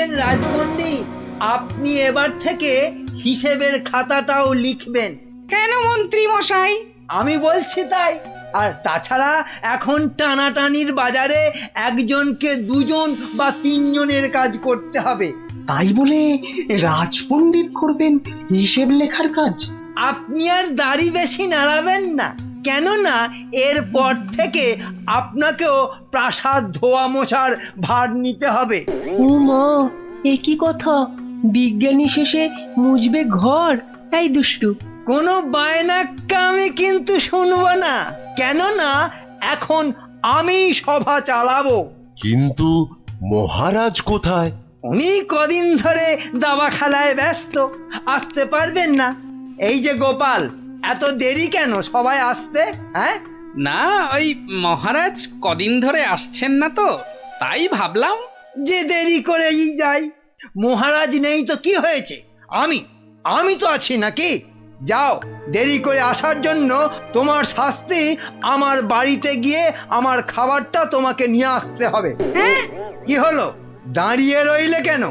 শুনলেন রাজপণ্ডিত, আপনি এবার থেকে হিসেবের খাতাটাও লিখবেন। কেন মন্ত্রী মশাই? আমি বলছি তাই। আর তাছাড়া এখন টানাটানির বাজারে একজনকে দুজন বা তিনজনের কাজ করতে হবে। তাই বলে রাজপণ্ডিত করবেন হিসেব লেখার কাজ? আপনি আর দাড়ি বেশি নাড়াবেন না, কেননা এরপর থেকে আপনাকেও প্রাসাদ ধোয়া মোছার ভার নিতে হবে। ও মা, এ কি কথা! বিজ্ঞানী শেষে মুজবে ঘর? এই দুষ্টু, কোনো বায়নাক্কা আমি কিন্তু শুনবো না, কেননা এখন আমি সভা চালাবো। কিন্তু মহারাজ কোথায়? উনি কদিন ধরে দাবা খেলায় ব্যস্ত, আসতে পারবেন না। এই যে গোপাল, এত দেরি কেন সবাই আসতে? হ্যাঁ, না, ওই মহারাজ কদিন ধরে আসছেন না তো, তাই ভাবলাম। যে দেরি করেই যাই। মহারাজ নেই তো কি হয়েছে, আমি তো আছি নাকি? যাও, দেরি করে আসার জন্য তোমার শাস্তি আমার বাড়িতে গিয়ে আমার খাবারটা তোমাকে নিয়ে আসতে হবে। কি হলো, দাঁড়িয়ে রইলে কেন?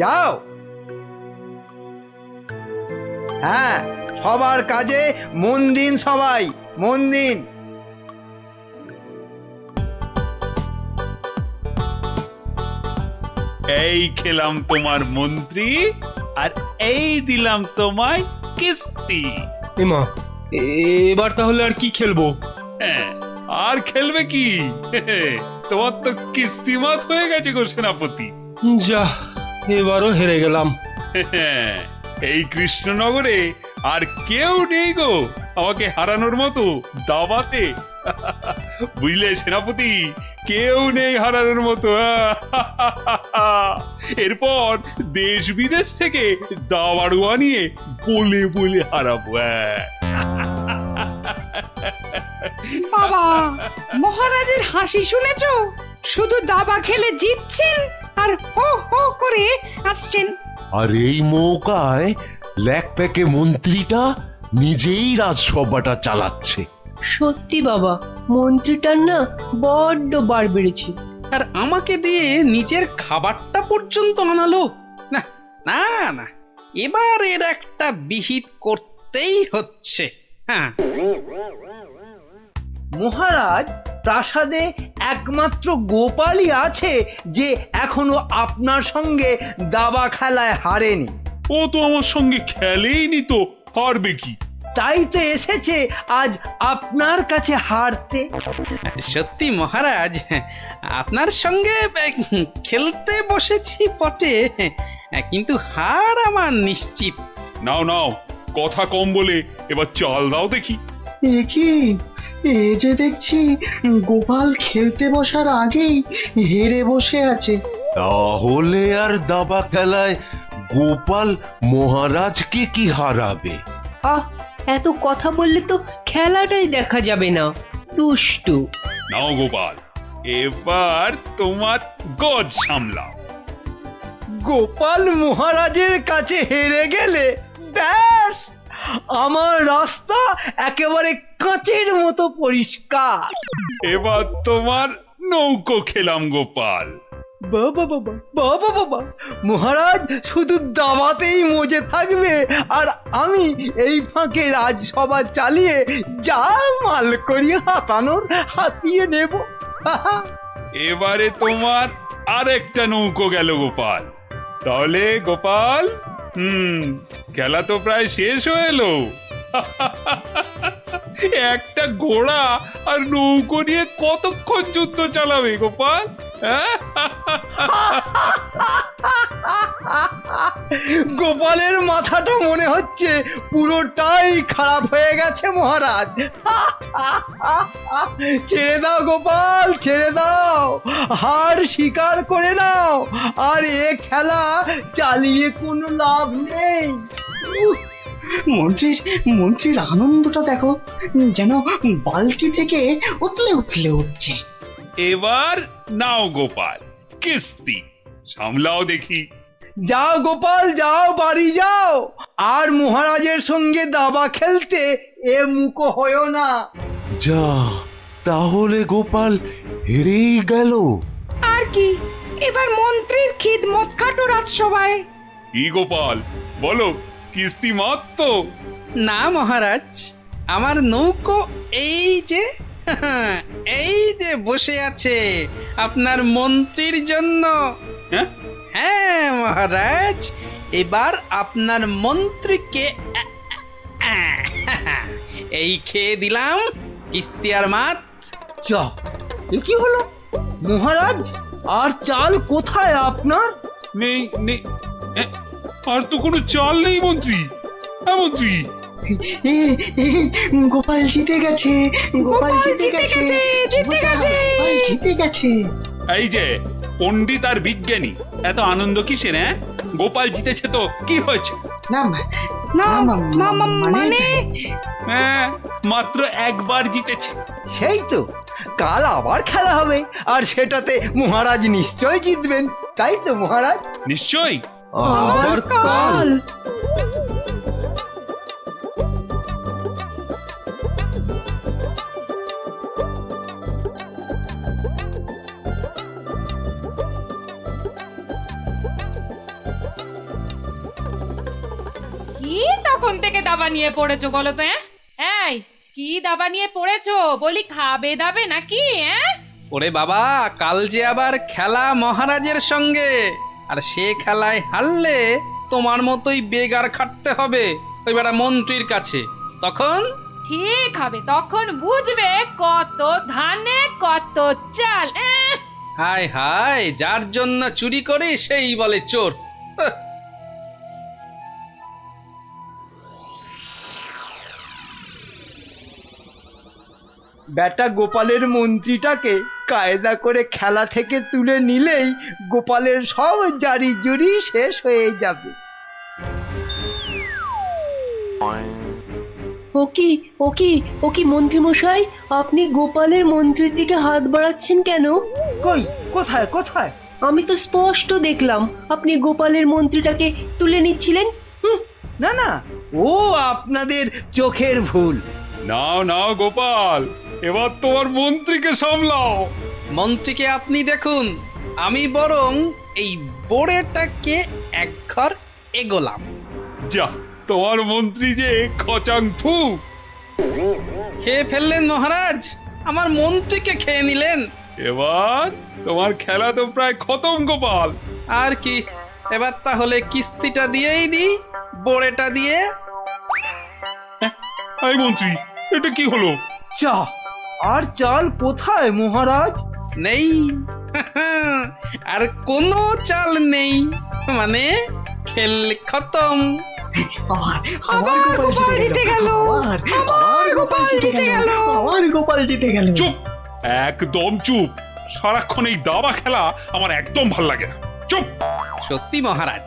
যাও। হ্যাঁ, সবার কাজে মন দিন, সবাই মন দিন। এই খেলাম তোমার মন্ত্রী, আর এই দিলাম তোমায় কিস্তি। এমা, এবার তাহলে আর কি খেলবো? হ্যাঁ, আর খেলবে কি? তোমার তো কিস্তিমাত হয়ে গেছে গো সেনাপতি। যা, এবারও হেরে গেলাম। এই কৃষ্ণনগরে আর কেউ নেই গো আমাকে হারানোর মতো দাবাতে। বুঝলে সেনাপতি, কেউ নেই হারানোর মতো। এরপর দেশ বিদেশ থেকে দাবাড়ুয়া নিয়ে বলে বলে হারাবো। বাবা, মহারাজের হাসি শুনেছো? শুধু দাবা খেলে জিতছেন আর হো হো করে আসছেন। আর এই মৌকায় ল্যাকপ্যাকে মন্ত্রীটা নিজেই রাজসভাটা চালাচ্ছে। সত্যি বাবা, মন্ত্রীটার না বড্ড বার বেড়েছে। আর আমাকে দিয়ে নিজের খাবারটা পর্যন্ত আনালো। না না না, এবার এর একটা বিহিত করতেই হচ্ছে। হ্যাঁ, মহারাজ, প্রাসাদে একমাত্র গোপালই আছে যে এখনো আপনার সঙ্গে দাবা খেলায় হারেনি। ও তো আমার সঙ্গে খেলেইনি, তো হারবে কি? তাই তো এসেছে আজ আপনার কাছে হারতে। সত্যি মহারাজ, আপনার সঙ্গে খেলতে বসেছি বটে, কিন্তু হার আমার নিশ্চিত। নাও নাও, কথা কম বলে এবার চাল দাও দেখি। এ কি, এ যে দেখছি গোপাল খেলতে বসার আগেই হেরে বসে আছে। তাহলে আর দাবা খেলায় গোপাল মহারাজকে কি হারাবে? আহ, এত কথা বললে তো খেলাটাই দেখা যাবে না। দুষ্টু। নাও গোপাল, এবার তোমার গজ সামলাও। গোপাল মহারাজের কাছে হেরে গেলে ব্যাস, আমার রাস্তা একেবারে কাঁচের মতো পরিষ্কার। এবার তোমার নৌকো খেলাম গোপাল। বাবা বাবা বাবা বাবা, মহারাজ শুধু দাবাতেই মজে থাকবে, আর আমি এই ফাঁকে রাজসভা চালিয়ে যা মাল করি হাতানোর হাতিয়ে নেব। এবারে তোমার আরেকটা নৌকো গেল গোপাল। তাহলে গোপাল, খেলা তো প্রায় শেষ হয়ে এলো। একটা ঘোড়া আর নৌকো নিয়ে কতক্ষণ যুদ্ধ চালাবে গোপাল? গোপালের মাথাটা মনে হচ্ছে পুরোটাই খারাপ হয়ে গেছে মহারাজ। ছেড়ে দাও গোপাল, ছেড়ে দাও, হার স্বীকার করে নাও, আর এ খেলা চালিয়ে কোনো লাভ নেই। মন্ত্রীর আনন্দটা দেখো, যেন বালতি থেকে উতলে উতলে উঠছে। এবার নাও গোপাল কিস্তি, সামলাও দেখি। যাও গোপাল, যাও, বাড়ি যাও, আর মহারাজের সঙ্গে দাবা খেলতে এ মুখো হয়েও না। যা, তাহলে গোপাল হেরেই গেল। আর কি, এবার মন্ত্রীর খিদমত খাটো রাজসভায়। কি গোপাল বলো, কিস্তি মাত তো? না মহারাজ, আমার নৌকো এই যে এই যে বসে আছে আপনার মন্ত্রীর জন্য। হ্যাঁ, হ্যাঁ মহারাজ, এবার আপনার মন্ত্রীকে এই খেয়ে দিলাম কিস্তি আর মাত। যা, এ কি হলো মহারাজ? আর চাল কোথায় আপনার? নেই নেই, এ, আর তো কোনো চাল নেই মন্ত্রী। হ্যাঁ মন্ত্রী, এ, এ, গোপাল জিতে গেছে, গোপাল জিতে গেছে, জিতে গেছে। গোপাল জিতে গেছে। এই যে পণ্ডিত আর বিজ্ঞানী, এত আনন্দ কিসের? হ্যাঁ, গোপাল জিতেছে তো কি হয়েছে? না না না, মানে হ্যাঁ, মাত্র একবার জিতেছে। সেই তো, কাল আবার খেলা হবে, আর সেটাতে মহারাজ নিশ্চয় জিতবেন, তাই তো মহারাজ? নিশ্চয়ই। আবার কাল। কি তখন থেকে দাবা নিয়ে পড়েছো বলো তো? এই কি দাবা নিয়ে পড়েছো? বলি খাবে দাবে নাকি? ওরে বাবা, কাল যে আবার খেলা মহারাজের সঙ্গে, আর সে খেলায় হারলে তোমার মতোই বেগার খাটতে হবে ওই বেটা মন্ত্রীর কাছে। তখন ঠিক হবে, তখন বুঝবে কত ধানে কত চাল। হায় হায়, যার জন্য চুরি করি সেই বলে চোর। হাহ। বেটা গোপালের মন্ত্রীটাকে কায়দা করে খেলা থেকে তুলে নিলেই গোপালের সব জারি জুরি শেষ হয়ে যাবে। ও কি মন্ত্রী মশাই, আপনি গোপালের মন্ত্রীর দিকে হাত বাড়াচ্ছেন কেন? কই, কোথায় কোথায়? আমি তো স্পষ্ট দেখলাম আপনি গোপালের মন্ত্রীটাকে তুলে নিচ্ছিলেন। না না, ও আপনাদের চোখের ভুল। নাও নাও গোপাল, এবার তোমার মন্ত্রীকে সামলাও। মন্ত্রীকে আপনি দেখুন, আমি বরং এই বোড়েটাকে এক ঘর এগোলাম। যা, তোমার মন্ত্রী যে খচাং ফু। খেয়ে ফেললেন মহারাজ, আমার মন্ত্রীকে খেয়ে নিলেন। এবার তোমার খেলা তো প্রায় খতম গোপাল। আর কি, এবার তাহলে কিস্তিটা দিয়েই দিই, বোড়েটা দিয়ে। এই মন্ত্রী, এটা কি হলো? চা আর চাল কোথায় মহারাজ? নেই, আর কোনো চাল নেই, মানে খেল খতম। আবার গোপাল জিতে গেল, আবার গোপাল জিতে গেল, আবার গোপাল জিতে গেল। চুপ, একদম চুপ। সারাক্ষণ এই দাবা খেলা আমার একদম ভাল লাগে না। চুপ। সত্যি মহারাজ,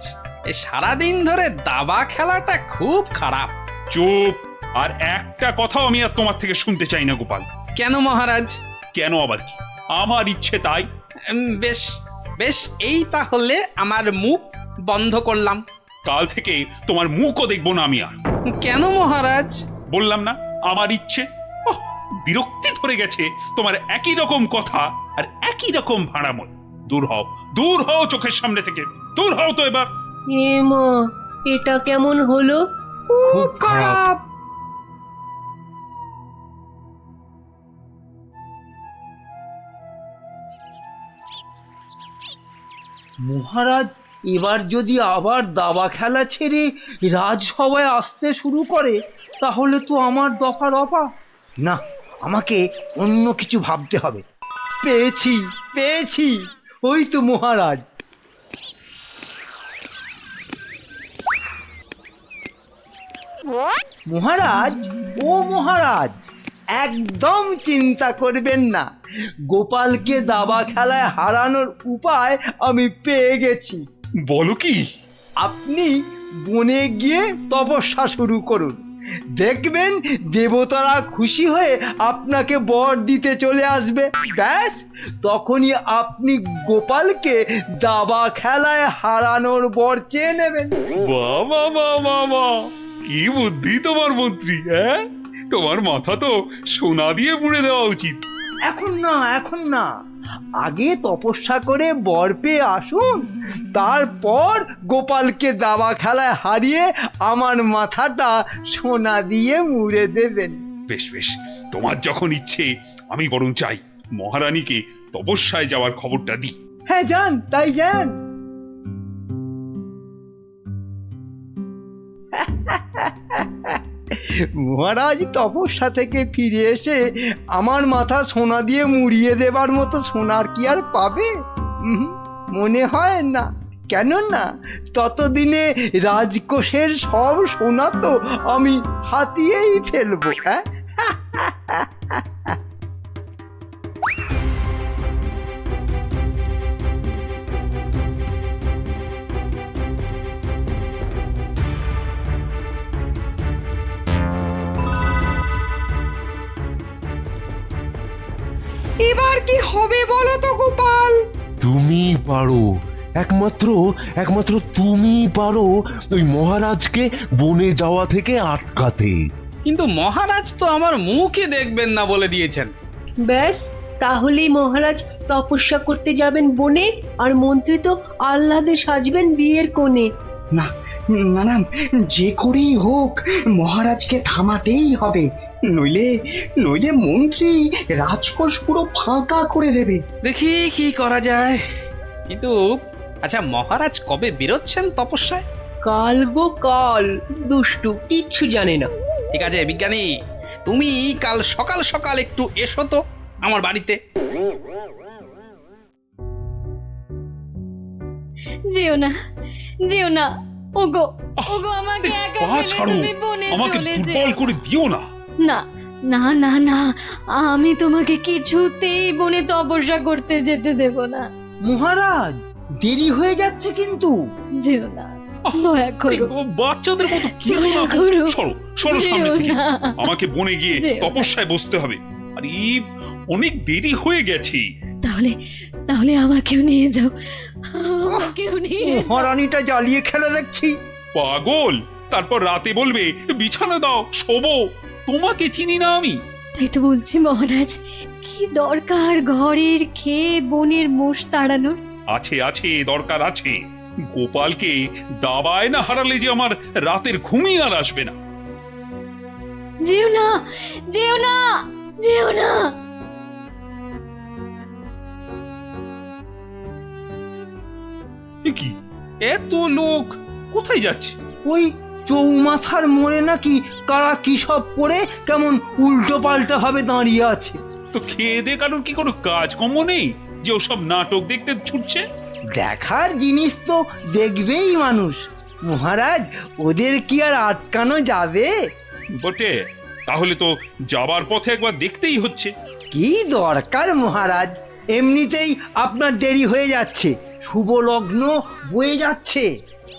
এই সারাদিন ধরে দাবা খেলাটা খুব খারাপ। চুপ, আর একটা কথাও আমি আর তোমার থেকে শুনতে চাই না গোপাল। কেন মহারাজ? কেন আবার কি? আমার ইচ্ছে তাই। বেশ বেশ, এই তাহলে আমার মুখ বন্ধ করলাম। কাল থেকে তোমার মুখও দেখবো না আমি আর। কেন মহারাজ? বললাম না, আমার ইচ্ছে। ওহ, বিরক্তি ধরে গেছে তোমার একই রকম কথা আর একই রকম ভাড়াময়। দূর হও, দূর হও চোখের সামনে থেকে, দূর হও তো এবার। এ মা, এটা কেমন হলো? খুব খারাপ। মহারাজ এবার যদি আবার দাবা খেলা ছেড়ে রাজসভায় আসতে শুরু করে, তাহলে তো আমার দফা রফা। না, আমাকে অন্য কিছু ভাবতে হবে। পেয়েছি পেয়েছি, ওই তো মহারাজ। মহারাজ, ও মহারাজ, একদম চিন্তা করবেন না, গোপালকে দাবা খেলায় হারানোর উপায় আমি পেয়ে গেছি। বলো কি? আপনি বনে গিয়ে তপস্যা শুরু করুন, দেখবেন দেবতারা খুশি হয়ে আপনাকে বর দিতে চলে আসবে। ব্যাস, তখনই আপনি গোপালকে দাবা খেলায় হারানোর বর চেয়ে নেবেন। বাবা বাবা বাবা, কি বুদ্ধি তোমার মন্ত্রী! হ্যাঁ, তোমার মাথা তো সোনা দিয়ে মুড়ে দেওয়া উচিত। এখন না, এখন না, আগে তপস্যা করে বর পেয়ে আসুন, তারপর গোপালকে দাবা খেলায় হারিয়ে আমার মাথাটা সোনা দিয়ে মুড়ে দেবেন। বেশ বেশ, তোমার যখন ইচ্ছে আমি বরং চাই মহারানীকে তপস্যায় যাওয়ার খবরটা দিই। হ্যাঁ যান, তাই যান। মহারাজ তপস্যা থেকে ফিরে এসে আমার মাথা সোনা দিয়ে মুড়িয়ে দেবার মতো সোনার কি আর পাবে? মনে হয় না। কেননা ততদিনে রাজকোষের সব সোনা তো আমি হাতিয়েই ফেলবো। হ্যাঁ, এবার কি হবে বলো তো গোপাল? তুমি পারো, একমাত্র একমাত্র তুমি পারো ওই মহারাজকে বনে যাওয়া থেকে আটকাতে। কিন্তু মহারাজ তো আমার মুখই দেখবেন না বলে দিয়েছেন। ব্যাস, তাহলেই মহারাজ তপস্যা করতে যাবেন বনে, আর মন্ত্রী তো আহ্লাদে সাজবেন বিয়ের কোণে। না না না, যে করেই হোক মহারাজকে থামাতেই হবে, নইলে নইলে মন্ত্রী রাজকোষ পুরো ফাঁকা করে দেবে। দেখি কি করা যায়। কিন্তু আচ্ছা, মহারাজ কবে বেরোচ্ছেন তপস্যায়? কাল গো কাল, দুষ্টু কিচ্ছু জানে না। ঠিক আছে বিজ্ঞানী, তুমি কাল সকাল সকাল একটু এসো তো আমার বাড়িতে। যেও না, যেও না, ওগো ওগো, আমাকে একা পা ফেলে ছাড়ো, তুমি বনে আমাকে চলে দুর্বল যেও করে দিও না। না। না না না, আমি তোমাকে কিছুতেই বনে তপস্যা করতে যেতে দেব না। মহারাজ দেরি হয়ে যাচ্ছে কিন্তু। যেও না, দয়া এই করো, বাচ্চাদের মতো কি দয়া করো। সরো সরো সামনে যেও থেকে। না। আমাকে বনে গিয়ে যেও না। তপস্যায় বসতে হবে। আর এই অনেক দেরি হয়ে গেছে। তাহলে তাহলে আমাকেও নিয়ে যাও, আমাকেও নিয়ে যাও। মহারানীটা জ্বালিয়ে খেলে দেখছি। পাগল, তারপর রাতে বলবে বিছানা দাও শোবো। তোমাকে চিনি না আমি। তাই তো বলছি মহারাজ, কি দরকার ঘরের খেয়ে বনের মোষ তাড়ানোর? আছে আছে, দরকার আছে। গোপালকে দাবায় না হারালে যে আমার রাতের ঘুমই আর আসবে না। যেও না, যেও না, যেও না। এ কি, এত লোক কোথায় যাচ্ছে? ওই চৌমাথার মোড়ে নাকি কারা কি সব পড়ে কেমন উল্টো পাল্টা ভাবে দাঁড়িয়ে আছে। তো খেয়ে দে কারোর কি কোনো কাজকর্ম নেই যে ওসব নাটক দেখতে ছুটছে? দেখার জিনিস তো দেখবেই মানুষ। মহারাজ, ওদের কি আর আটকানো যাবে? বটে, তাহলে তো যাবার পথে একবার দেখতেই হচ্ছে। কি দরকার মহারাজ, এমনিতেই আপনার দেরি হয়ে যাচ্ছে, শুভ লগ্ন বয়ে যাচ্ছে।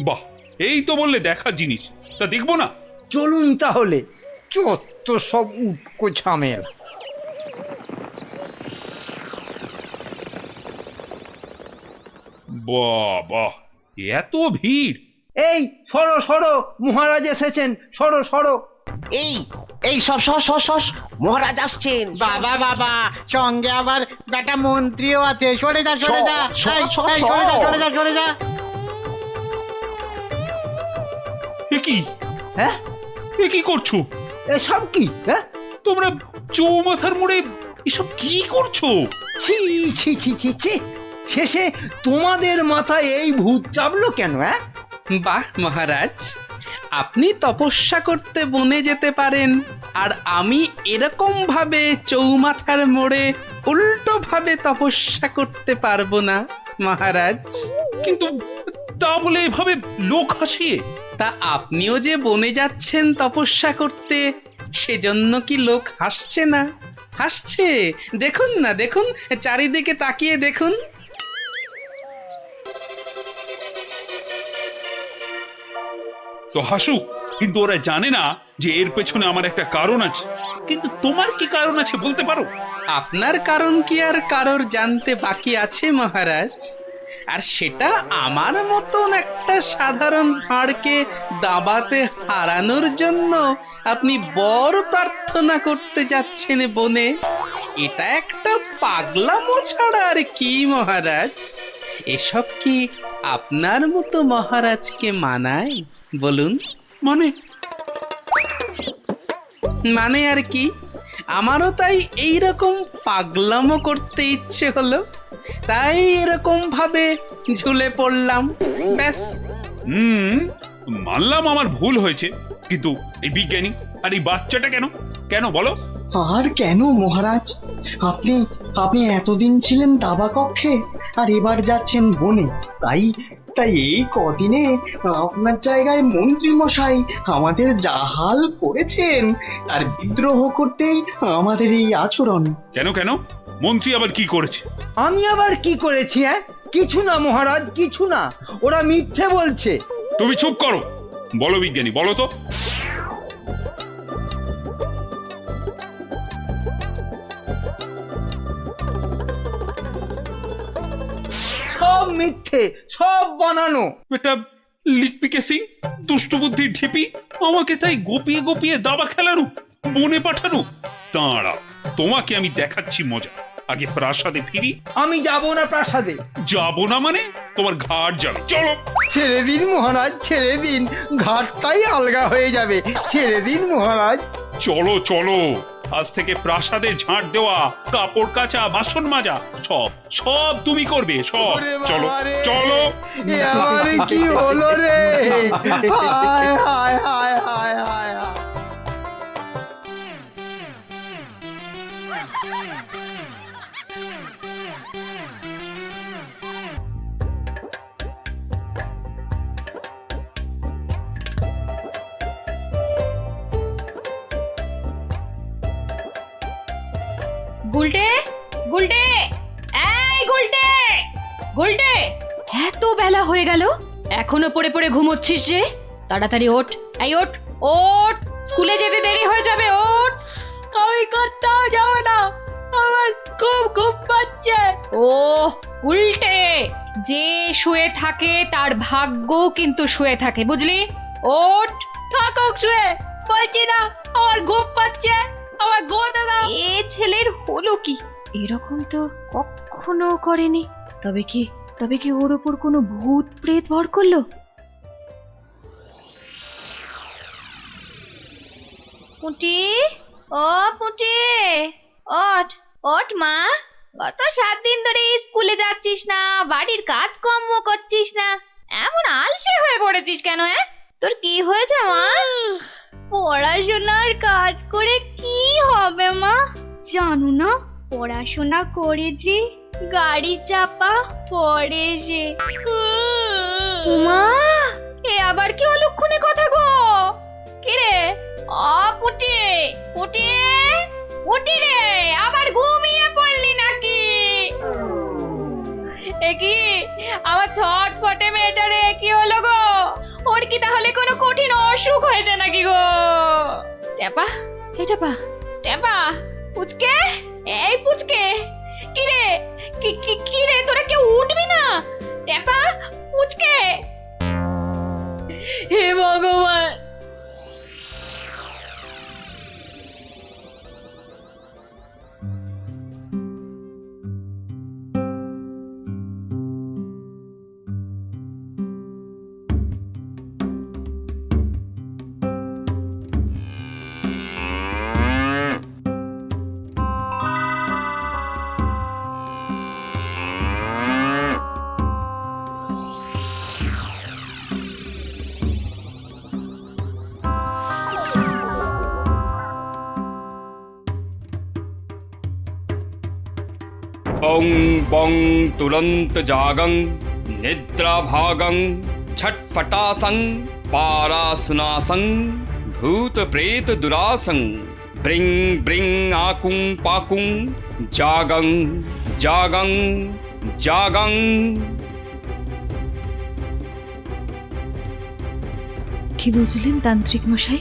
বাহ, এই তো বললে দেখার জিনিস, তা দেখবো না? চলুন তাহলে। চত্ব সব উটকো ঝামেলা। বাহ বাহ, এত ভিড়! এই সরো সরো, মহারাজ এসেছেন, সরো সরো। এই এই সব সস সস সস, মহারাজ আসছেন। বাবা বাবা, সঙ্গে আবার বেটা মন্ত্রীও আছে। সরে যা, সরে যা, এই, এই, সরে যা, সরে যা, সরে যা। এ কি, হ্যাঁ, এ কি করছো এসব কি? হ্যাঁ, তোমরা? চৌমাথার মোড়ে এসব কি করছো? ছি ছি ছি ছি ছি, শেষে তোমাদের মাথায় এই ভূত চাপলো কেন? হ্যাঁ, বাহ মহারাজ, আপনি তপস্যা করতে বনে যেতে পারেন, আর আমি এরকম ভাবে চৌমাথার মোড়ে উল্টো ভাবে তপস্যা করতে পারবো না মহারাজ। কিন্তু তা বলে এভাবে লোক হাসিয়ে? তা আপনিও যে বনে যাচ্ছেন তপস্যা করতে, সেজন্য কি লোক হাসছে না? হাসছে, দেখুন না, দেখুন, চারিদিকে তাকিয়ে দেখুন। তো হাসুক, কিন্তু ওরা জানে না যে এর পেছনে আমার একটা কারণ আছে। কিন্তু তোমার কি কারণ আছে বলতে পারো? আপনার কারণ কি আর কারোর জানতে বাকি আছে মহারাজ? আর সেটা আমার মতন একটা সাধারণ ভাঁড়কে দাবাতে হারানোর জন্য আপনি বর প্রার্থনা করতে যাচ্ছেন বনে। এটা একটা পাগলামো ছাড়া আর কি মহারাজ? এসব কি আপনার মতো মহারাজকে মানায় বলুন? মানে মানে আর কি, আমারও তাই এইরকম পাগলামো করতে ইচ্ছে হলো, তাই এরকম ভাবে ঝুলে পড়লাম, ব্যাস। মানলাম আমার ভুল হয়েছে, কিন্তু এই বিজ্ঞানী আর এই বাচ্চাটা কেন কেন বলো? আর কেন মহারাজ? আপনি আপনি এতদিন ছিলেন দাবা কক্ষে, আর এবার যাচ্ছেন বনে। তাই তাই এই কদিনে আপনার জায়গায় মন্ত্রী মশাই আমাদের যা হাল করেছেন, তার বিদ্রোহ করতেই আমাদের এই আচরণ। কেন কেন মন্ত্রী আবার কি করেছে? আমি আবার কি করেছি? কিছু না মহারাজ, কিছু না, ওরা মিথ্যে বলছে। তুমি চুপ করো। বলো বিজ্ঞানী, বলো তো। সব মিথ্যে, সব বানানো। এটা লিকপিকে সিং, দুষ্টু বুদ্ধির ঢিপি, আমাকে তাই গোপিয়ে গোপিয়ে দাবা খেলানো, বনে পাঠানো। দাঁড়া, তোমাকে আমি দেখাচ্ছি মজা। আগে প্রাসাদে ফিরি। আমি যাব না প্রাসাদে। যাবো না মানে? তোমার ঘাট যাবে, চলো। ছেড়ে দিন মহারাজ, ছেড়ে দিন, ঘাটটাই আলগা হয়ে যাবে। ছেড়ে দিন মহারাজ। চলো চলো, আজ থেকে প্রাসাদে ঝাঁট দেওয়া, কাপড় কাচা, বাসন মাজা সব সব তুমি করবে, সব। ওরে চলো বাবা রে, চলো। এ আমারে কি হলো রে? হায় হায় হায় হায় হায় হায়। গুলটে, গুলটে, এই গুলটে, গুলটে, এত বেলা হয়ে গেল, এখনো পড়ে পড়ে ঘুমোচ্ছিস যে? তাড়াতাড়ি ওঠ, এই ওঠ, ওঠ, স্কুলে যেতে দেরি হয়ে যাবে, ওঠ। আমি কোথাও যাব না, আমার খুব ঘুম পাচ্ছে। ও উল্টে, যে শুয়ে থাকে তার ভাগ্য কিন্তু শুয়ে থাকে, বুঝলি? ওঠ। থাকুক শুয়ে, বলছি না আমার ঘুম পাচ্ছে, আমার ঘুমোতে দাও। এ ছেলের হলো কি? এরকম তো কখনো করেনি। তবে কি ওর ওপর কোনো ভূত প্রেত ভর করলো? পুটি, ও পুটি, ওঠ, ওঠ মা। গত 7 দিন ধরে স্কুলে যাচ্ছিস না, বাড়ির কাজকর্ম করছিস না, এমন আলসে হয়ে পড়েছিস কেন? তোর কি হয়েছে মা? পড়াশোনার কাজ করে কি হবে মা? জানো না, পড়াশোনা করেছি গাড়ি চাপা পড়ে সে। মা, এ আবার কি অলক্ষণে কথা গো? কি রে? পুটি, পুটি, পুটি রে, আবার ঘুমিয়ে পড়লি নাকি? এ কি আমার ছটফটে মেয়েটা রে, কি হলো গো? ওর কি তাহলে কোনো কঠিন অসুখ হয়েছে নাকি গো? টেপা, এই টেপা, টেপা, পুচকে, এই পুচকে, কি রে, কি রে, তোরা কেউ উঠবি না? টেপা, পুচকে, হে ভগবান। বং বং তুরন্ত জাগং নিদ্রা ভাগং ছটফটাসং পারাসুনাসং ভূত প্রেত দুরাসং ব্রিং ব্রিং আকুং পাকুং জাগং জাগং জাগং। কি বুঝলেন তান্ত্রিক মশাই?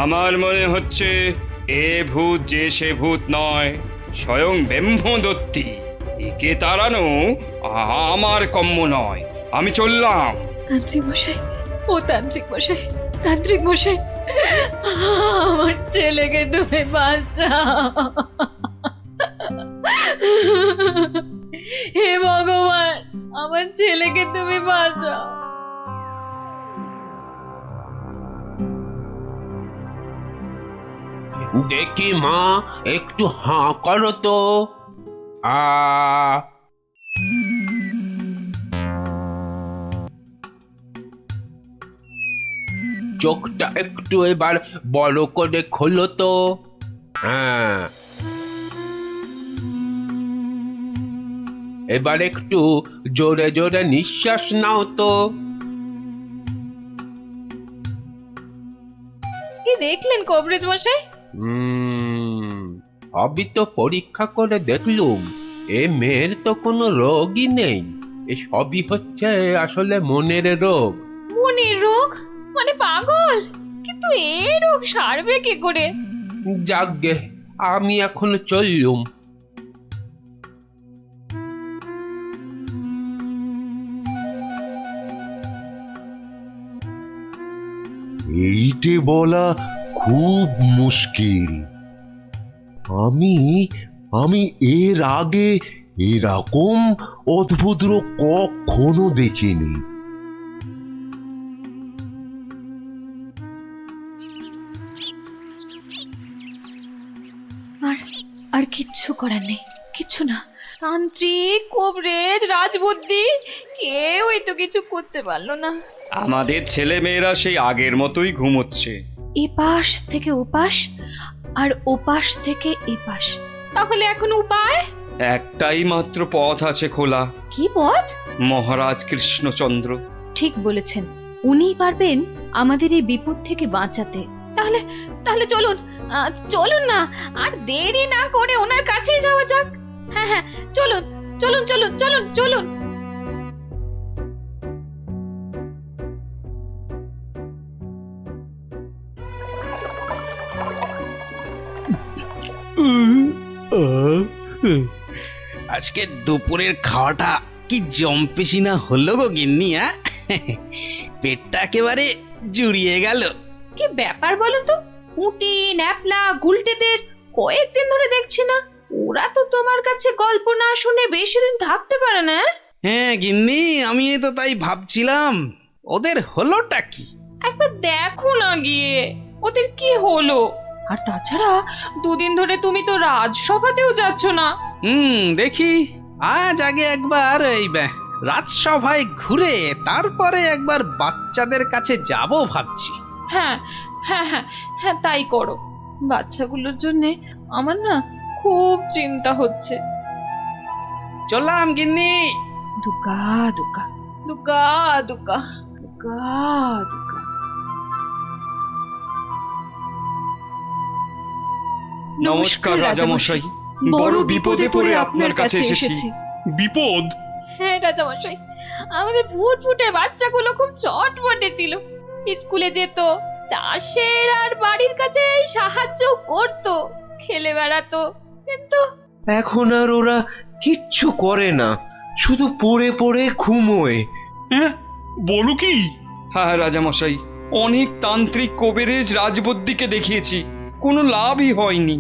আমার মনে হচ্ছে এ ভূত যে সে ভূত নয়, স্বয়ং ব্রহ্মদত্তী। একে তাড়ানো আমার কম্য নয়। আমি চললাম। তান্ত্রিক মশাই, ও তান্ত্রিক মশাই, তান্ত্রিক মশাই, আমার ছেলেকে তুমি বাঁচাও। হে ভগবান, আমার ছেলেকে তুমি বাঁচাও। দেখি মা, একটু হাঁ করো তো। আ চোখটা একটু এবার বড় করে খোলো তো। হ্যাঁ, এবার একটু জোরে জোরে নিঃশ্বাস নাও তো। কি দেখলেন কবরেজ মশাই? সবই তো পরীক্ষা করে দেখলুম, এ মেয়ের তো কোনো রোগই নেই। এ সবই হচ্ছে আসলে মনের রোগ। মনের রোগ মানে পাগল? কিন্তু এই রোগ সারবে কি করে? যাকগে, আমি এখন চললুম। এইটে বলা খুব মুশকিল। আমি আমি এর আগে এরকম অদ্ভুত রোগ কখনো দেখিনি। আর কিচ্ছু করার নেই, কিচ্ছু না। তান্ত্রিক, কবরেজ, রাজবুদ্ধি কেউই তো কিছু করতে পারলো না। আমাদের ছেলে মেয়েরা সেই আগের মতোই ঘুমোচ্ছে। এপাশ থেকে ওপাশ আর ওপাশ থেকে এপাশ। তাহলে এখন উপায়? একটাই মাত্র পথ আছে খোলা। কি পথ? মহারাজ কৃষ্ণচন্দ্র। ঠিক বলেছেন, উনিই পারবেন আমাদের এই বিপদ থেকে বাঁচাতে। তাহলে তাহলে চলুন, চলুন না, আর দেরি না করে ওনার কাছেই যাওয়া যাক। হ্যাঁ হ্যাঁ, চলুন চলুন চলুন চলুন চলুন। আজকে দুপুরের খাওয়াটা কি জম্পেশি না হলো গো গিন্নি? পেটটা একেবারে জুড়িয়ে গেল। কি ব্যাপার বলো তো? উটি, ন্যাপলা, গুলটেদের কয়েকদিন ধরে দেখছি না। ওরা তো তোমার কাছে গল্প না শুনে বেশি দিন থাকতে পারে না। হ্যাঁ গিন্নি, আমি তো তাই ভাবছিলাম, ওদের হলোটা কি? একবার দেখো না গিয়ে ওদের কি হলো। আর তাছাড়া দুদিন ধরে তুমি তো রাজসভাতেও যাচ্ছ না। দেখি আজ আগে একবার এই রাজসভায় ঘুরে তারপরে একবার বাচ্চাদের কাছে যাব ভাবছি। হ্যাঁ হ্যাঁ হ্যাঁ হ্যাঁ, তাই করো। বাচ্চাগুলোর জন্য আমার না খুব চিন্তা হচ্ছে। চললাম গিন্নি। দুর্গা দুর্গা দুর্গা দুর্গা দুর্গা দুর্গা। নমস্কার রাজামশাই, বড় বিপদে পড়ে আপনার কাছে এসেছি। বিপদ? হ্যাঁ রাজামশাই, আমাদের ফুটফুটে বাচ্চাগুলো খুব চটপটে ছিল। স্কুলে যেত, চাষের আর বাড়ির কাছে সাহায্য করত, খেলে বেড়াতো, কিন্তু এখন আর ওরা কিচ্ছু করে না, শুধু পড়ে পড়ে ঘুমোয়। হ্যাঁ, বলো কি? হ্যাঁ রাজামশাই, অনেক তান্ত্রিক, কবিরাজ, রাজবুদ্ধিকে দেখিয়েছি, কোনো লাভই হয়নি।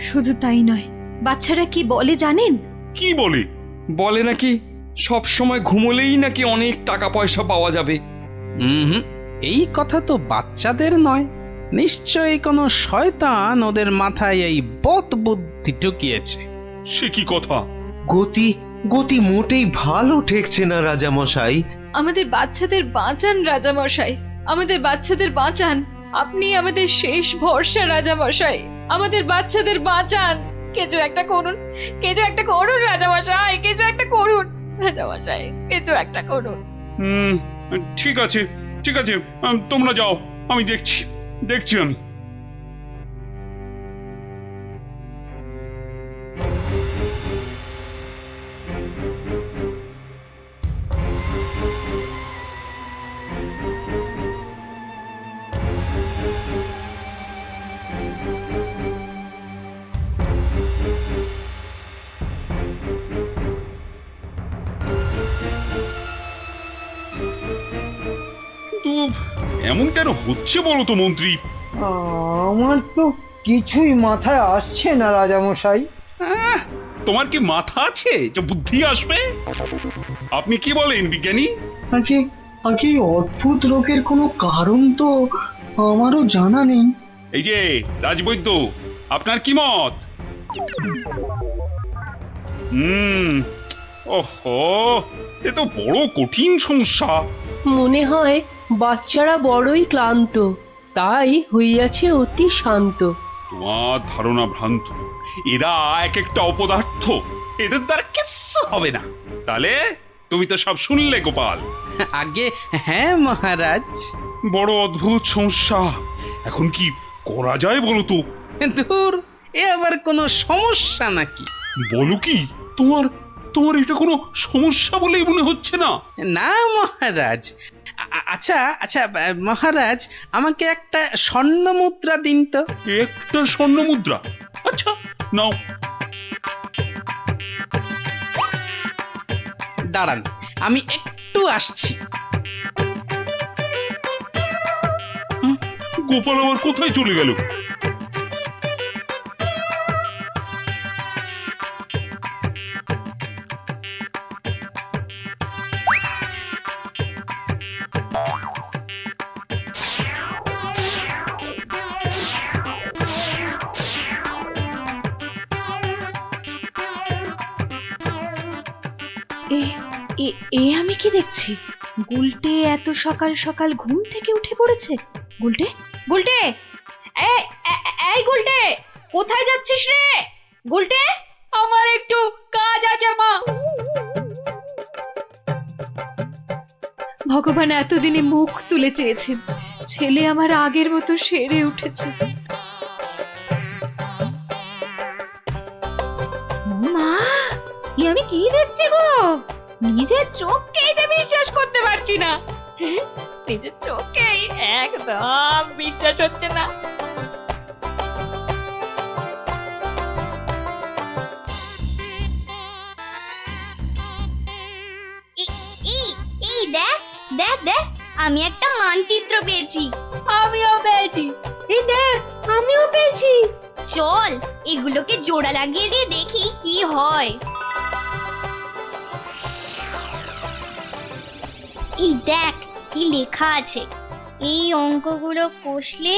শুধু তাই নয়, বাচ্চারা কি বলে জানেন? কি বলে? বলে নাকি সব সময় ঘুমোলেই নাকি অনেক টাকা পয়সা পাওয়া যাবে। এই কথা তো বাচ্চাদের নয়, নিশ্চয়ই কোনো শয়তান ওদের মাথায় এই বদ বুদ্ধি ঢুকিয়েছে। সে কি কথা? গতি গতি মোটেই ভালো ঠেকছে না রাজামশাই। আমাদের বাচ্চাদের বাঁচান রাজামশাই, আমাদের বাচ্চাদের বাঁচান। আপনি আমাদের শেষ ভরসা রাজামশাই, আমাদের বাচ্চাদের বাঁচান। কিছু একটা করুন, কিছু একটা করুন রাজামশাই, কিছু একটা করুন রাজামশাই, কিছু একটা করুন। ঠিক আছে ঠিক আছে, তোমরা যাও, আমি দেখছি দেখছি আমি। এমন কেন হচ্ছে বলো তো মন্ত্রী? আমার তো কিছুই মাথায় আসছে না রাজামশাই। তোমার কি মাথা আছে যে বুদ্ধি আসবে? আপনি কি বলেন বিজ্ঞানী? আগে আগে এই অদ্ভুত রোগের কোনো কারণ তো আমারও জানা নেই। এই যে রাজবৈদ্য, আপনার কি মত? ওহো, এ তো বড় কঠিন সমস্যা। মনে হয় বাচ্চারা বড়ই ক্লান্ত, তাই হইয়াছে অতি শান্ত। তোমার ধারণা ভ্রান্ত। এরা এক একটা অপদার্থ, এদের দ্বারা কিচ্ছু হবে না। তাহলে তুমি তো সব শুনলে গোপাল। আগে হ্যাঁ মহারাজ। বড় অদ্ভুত সমস্যা, এখন কি করা যায় বলো তো? ধুর, এ আবার কোনো সমস্যা নাকি? বলো কি, তোমার তোমার এটা কোনো সমস্যা বলেই মনে হচ্ছে না? না মহারাজ। আচ্ছা আচ্ছা মহারাজ, আমাকে একটা স্বর্ণ মুদ্রা দিন তো। একটা স্বর্ণ মুদ্রা? আচ্ছা নাও। দাঁড়ান, আমি একটু আসছি। গোপাল আবার কোথায় চলে গেল? এ আমি কি দেখছি? গুলটে এত সকাল সকাল ঘুম থেকে উঠে পড়েছে। গুলটে, গুলটে, এই গুলটে, কোথায় যাচ্ছিস রে? গুলটে, আমার একটু কাজ আছে মা। ভগবান এতদিনে মুখ তুলে চেয়েছেন, ছেলে আমার আগের মতো সেরে উঠেছে। মা, আমি কি দেখছি গো? নিজের চোখকেই যে বিশ্বাস করতে পারছি না। নিজের চোখেই একদম বিশ্বাস হচ্ছে না। এই দেখ দেখ দেখ, আমি একটা মানচিত্র পেয়েছি। আমিও পেয়েছি। এই দেখ, আমিও পেয়েছি। চল এগুলোকে জোড়া লাগিয়ে দিয়ে দেখি কি হয়। এই দেখ কি লেখা আছে। এই অঙ্কগুলো কষলে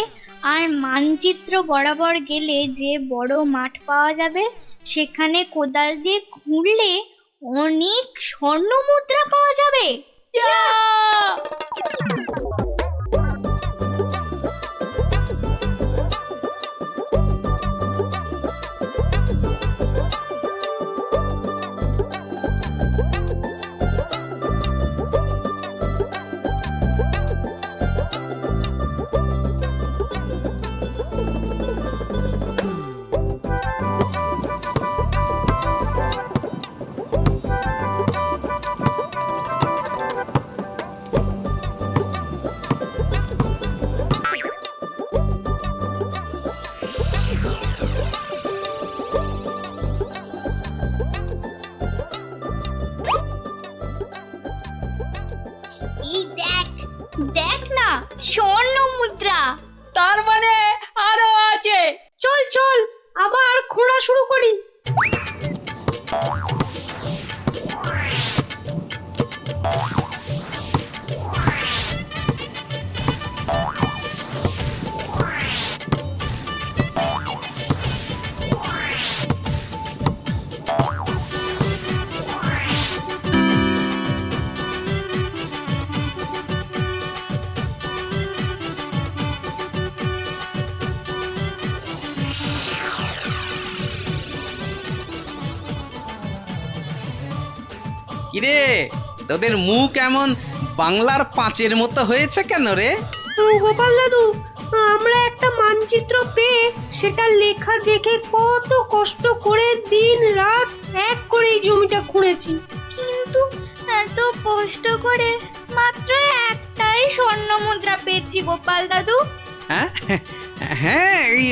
আর মানচিত্র বরাবর গেলে যে বড় মাঠ পাওয়া যাবে, সেখানে কোদাল দিয়ে খুঁড়লে অনেক স্বর্ণ মুদ্রা পাওয়া যাবে। এই দেখ দেখ না, স্বর্ণ মুদ্রা। তার মানে আরো আছে। চল চল, আবার খোঁড়া শুরু করি। কিরে, তোদের মুখ এমন বাংলার পাঁচের মতো হয়েছে কেন রে? গোপাল দাদু, আমরা একটা মানচিত্র পেয়ে সেটা লেখা দেখে কত কষ্ট করে দিন রাত এক করে এই জমিটা খুঁড়েছি। কিন্তু এত কষ্ট করে মাত্র একটাই স্বর্ণ মুদ্রা পেয়েছি গোপাল দাদু। হ্যাঁ হ্যাঁ, এই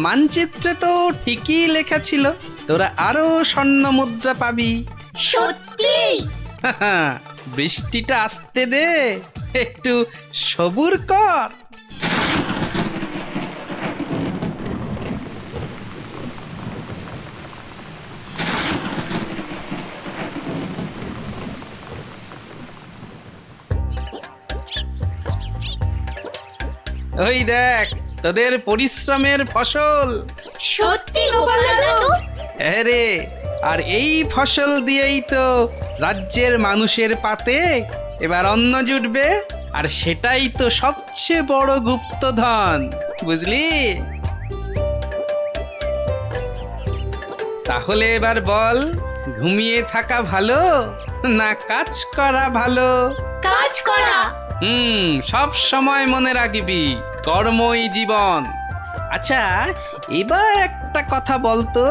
মানচিত্রে তো ঠিকই লেখা ছিল তোরা আরো স্বর্ণ মুদ্রা পাবি। সত্যি? বৃষ্টিটা আসতে দে, একটু সবুর কর। ওই দেখ তোদের পরিশ্রমের ফসল। সত্যি গোপাল দাদু? হ্যাঁ রে, আর এই ফসল দিয়েই তো রাজ্যের মানুষের পাতে এবার অন্ন জুটবে, আর সেটাই তো সবচেয়ে বড় গুপ্তধন, বুঝলি? তাহলে এবার বল, ঘুমিয়ে থাকা ভালো না কাজ করা ভালো? কাজ করা। সব সময় মনে রাখবি, কর্মই জীবন। আচ্ছা, এবার একটা কথা বলতো,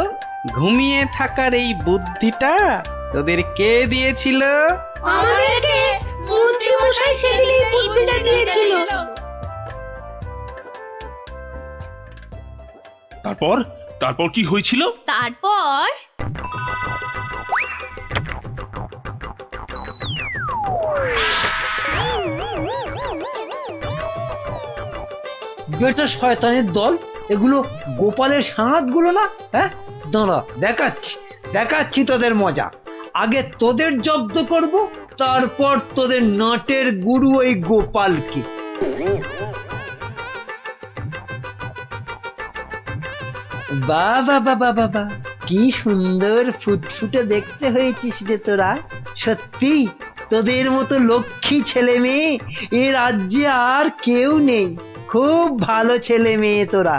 ঘুমিয়ে থাকার এই বুদ্ধিটা তোদের কে দিয়েছিল? আমাদেরকে মন্ত্রী মশাই সেদিন এই বুদ্ধিটা দিয়েছিল। তারপর তারপর কি হয়েছিল? তারপর বেটা শয়তানের দল, এগুলো গোপালের সাঁতগুলো না? হ্যাঁ, দাঁড়া দেখাচ্ছি দেখাচ্ছি তোদের মজা। আগে তোদের জব্দ করব, তারপর তোদের নাটের গুরু ওই গোপালকে। বাবা বাবা বাবা, কি সুন্দর ফুটফুটে দেখতে হয়েছিস রে তোরা। সত্যি তোদের মতো লক্ষ্মী ছেলে মেয়ে এ রাজ্যে আর কেউ নেই। খুব ভালো ছেলে মেয়ে তোরা,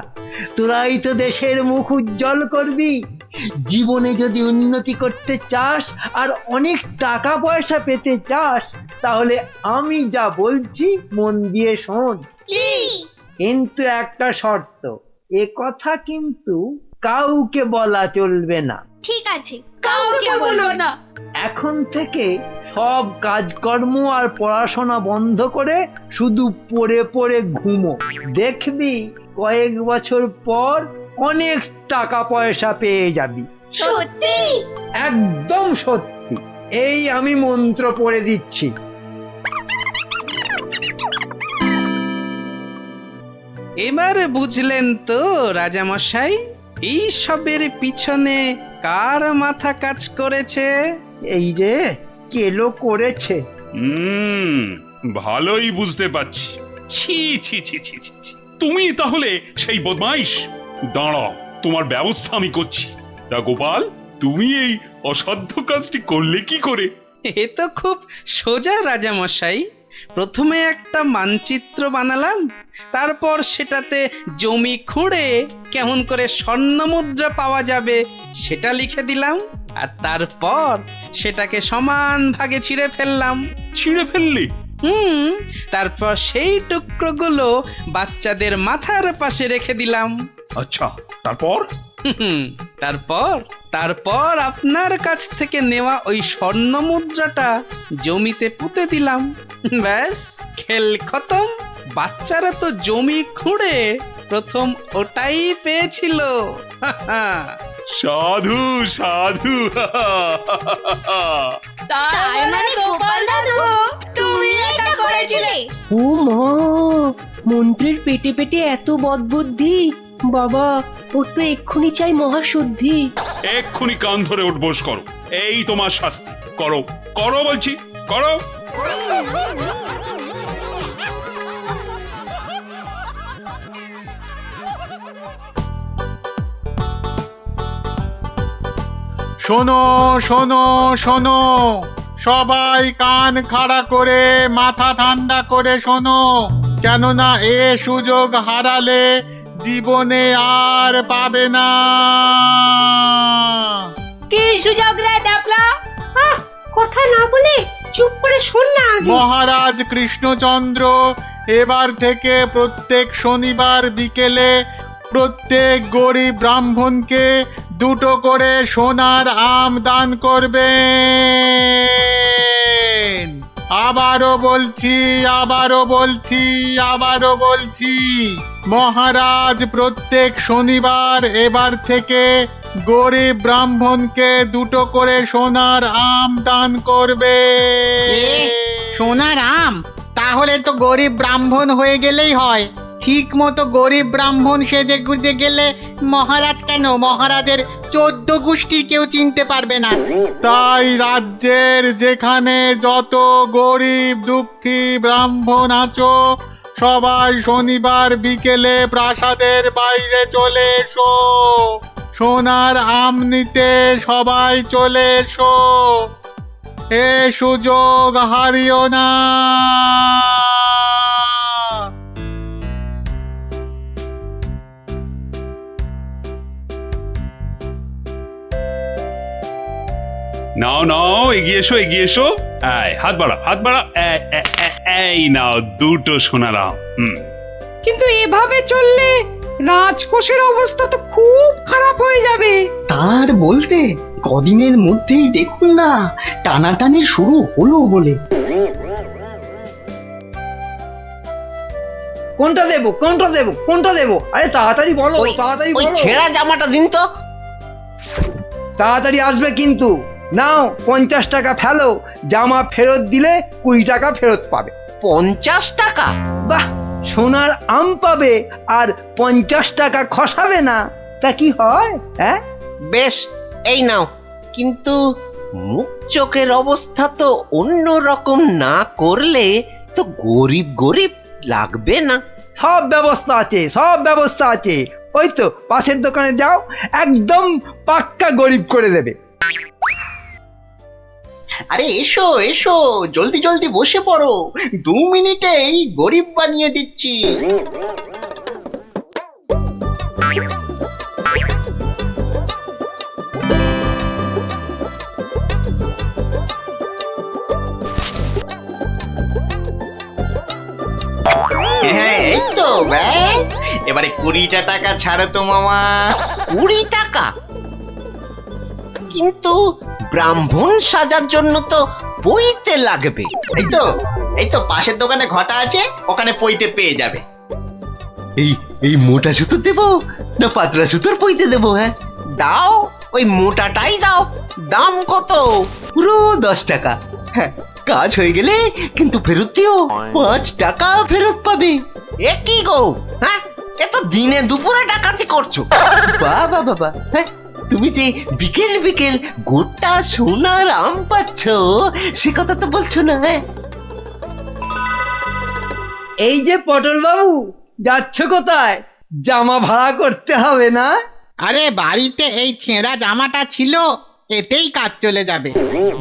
তোরাই তো দেশের মুখ উজ্জ্বল করবি। জীবনে যদি উন্নতি করতে চাস আর অনেক টাকা পয়সা পেতে চাস, তাহলে আমি যা বলছি মন দিয়ে শোন। কিন্তু একটা শর্ত, এ কথা কিন্তু কাউকে বলা চলবে না। ঠিক আছে, কাউকে বলবো না। এখন থেকে সব কাজকর্ম আর পড়াশোনা বন্ধ করে শুধু পড়ে পড়ে ঘুমো। দেখবি কয়েক বছর পর অনেক টাকা পয়সা পেয়ে যাবি। সত্যি? একদম সত্যি। এই আমি মন্ত্র পড়ে দিচ্ছি। এবার বুঝলেন তো রাজামশাই, এই সবের পিছনে কার মাথা কাজ করেছে? এই রে, কেলো করেছে। ভালোই বুঝতে পারছি। ছি ছি ছি ছি ছি ছি। তুমি তাহলে সেই বদমাইশ? দাঁড়াও, তোমার ব্যবস্থা আমি করছি। তা গোপাল, তুমি এই অসাধ্য কাজটি করলে কি করে? এ তো খুব সোজা রাজামশাই। প্রথমে একটা মানচিত্র বানালাম, তারপর সেটাতে জমি খুঁড়ে কেমন করে স্বর্ণ মুদ্রা পাওয়া যাবে সেটা লিখে দিলাম, আর তারপর সেটাকে সমান ভাগে ছিঁড়ে ফেললাম। ছিঁড়ে ফেললে? তারপর সেই টুকরোগুলো বাচ্চাদের মাথার পাশে রেখে দিলাম। আচ্ছা, তারপর? তারপর তারপর আপনার কাছ থেকে নেওয়া ওই স্বর্ণ মুদ্রাটা জমিতে পুঁতে দিলাম। ব্যাস, খেল খতম। বাচ্চারা তো জমি খুঁড়ে প্রথম ওটাই পেয়েছিল। সাধু সাধু। তার মানে গোপাল দাদু তুমি এটা করেছিলে? ও মা, মন্ত্রীর পেটে পেটে এত বদবুদ্ধি! বাবা, ওর তো এক্ষুনি চাই মহাশুদ্ধি। এক্ষুনি কান ধরে উঠবোস করো, এই তোমার শাস্তি। করো করো বলছি, করো। শোনো শোনো শোনো, সবাই কান খাড়া করে মাথা ঠান্ডা করে শোনো, কেননা এ সুযোগ হারালে জীবনে আর পাবে না। কি সুযোগ রে ডাবলা? কথা না বলে চুপ করে শোন না আগে। মহারাজ কৃষ্ণচন্দ্র এবার থেকে প্রত্যেক শনিবার বিকেলে প্রত্যেক গরিব ব্রাহ্মণকে 2টো করে সোনার আম দান করবেন। আবারও বলছি, আবারও বলছি, আবারও বলছি, মহারাজ প্রত্যেক শনিবার এবার থেকে গরিব ব্রাহ্মণকে 2টো করে সোনার আম দান করবে। সোনার আম? তাহলে তো গরিব ব্রাহ্মণ হয়ে গেলেই হয়। ঠিক মতো গরিব ব্রাহ্মণ সেজে গুজে গেলে মহারাজ কেন, মহারাজের 14 গোষ্ঠী কেউ চিনতে পারবে না। তাই রাজ্যের যেখানে যত গরিব দুঃখী ব্রাহ্মণ আছো, সবাই শনিবার বিকেলে প্রাসাদের বাইরে চলে এসো। সোনার আম নিতে সবাই চলে এসো। এ সুযোগ হারিও না। নাও নাও, এগিয়ে এসো এগিয়ে এসো। হাত বাড়াও হাত বাড়াও। এই নাও দুটো সোনার আম। কিন্তু এভাবে চললে রাজকোষের অবস্থা তো খুব খারাপ হয়ে যাবে। তার বলতে কদিনের মধ্যেই দেখুন না টানাটানি শুরু হলো বলে। কোনটা দেবো কোনটা দেবো কোনটা দেবো? আরে তাড়াতাড়ি বলো, তাড়াতাড়ি বলো। ছেঁড়া জামাটা দিন তো। তাড়াতাড়ি আসবে কিন্তু। নাও 50 টাকা ফেলো, জামা ফেরত দিলে 20 টাকা ফেরত পাবে। 50 টাকা? বাহ, সোনার আম পাবে আর 50 টাকা খসাবে না, তা কি হয়? হ্যাঁ, বেশ, এই নাও। কিন্তু মুখ চোখের অবস্থা তো অন্য রকম না করলে তো গরিব গরিব লাগবে না। সব ব্যবস্থা আছে, সব ব্যবস্থা আছে। ওই তো পাশের দোকানে যাও, একদম পাক্কা গরিব করে দেবে। আরে এসো এসো, জলদি জলদি বসে পড়ো, 2 মিনিটেই গরিব বানিয়ে দিচ্ছি। হ্যাঁ, এই তো ব্যাস। এবারে 20টা টাকা ছাড়ো তো মামা। 20 টাকা? কিন্তু ব্রাহ্মণ সাজার জন্য তো পইতে লাগবে। এই তো পাশের দোকানে ঘটা আছে, ওখানে পইতে পেয়ে যাবে। এই এই মোটা সুতো দেবো না পাতলা সুতোর পইতে দেবো? হ্যাঁ দাও, ওই মোটাটাই দাও। দাম কত? পুরো 10 টাকা। হ্যাঁ, কাজ হয়ে গেলে কিন্তু ফেরত দিও, 5 টাকা ফেরত পাবে। এ কি গো, হ্যাঁ এ তো দিনে দুপুরে ডাকাতি করছো। বাবা বাবা, হ্যাঁ তুমি যে বিকেল বিকেল গোটা সোনার আম পাচ্ছ সে কথা তো বলছো না। হ্যাঁ, এই যে পটল বাবু, যাচ্ছ কোথায়? জামা ভাড়া করতে হবে না? আরে বাড়িতে এই ছেঁড়া জামাটা ছিল, এতেই কাজ চলে যাবে।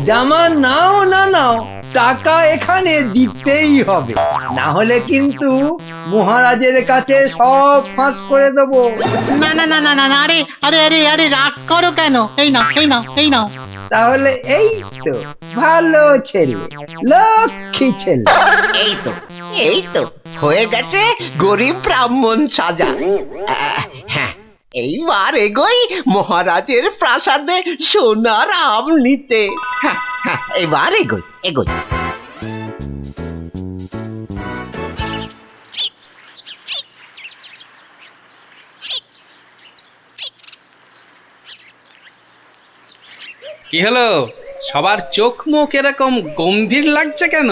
জামা নাও না নাও, টাকা এখানে দিতেই হবে, না হলে কিন্তু মহারাজের কাছে সব ফাঁস করে দেবো। না না না না না না, আরে আরে আরে আরে রাগ করো কেন? এই নাও এই নাও এই নাও। তাহলে এই তো ভালো ছেলে, লক্ষ্মী ছেলে। এই তো হয়ে গেছে গরিব ব্রাহ্মণ সাজা। হ্যাঁ, এইবার এগোই মহারাজের প্রাসাদে সোনার আম নিতে। হ্যাঁ হ্যাঁ, এবার এগোই এগোই। কি হলো, সবার চোখ মুখ এরকম গম্ভীর লাগছে কেন?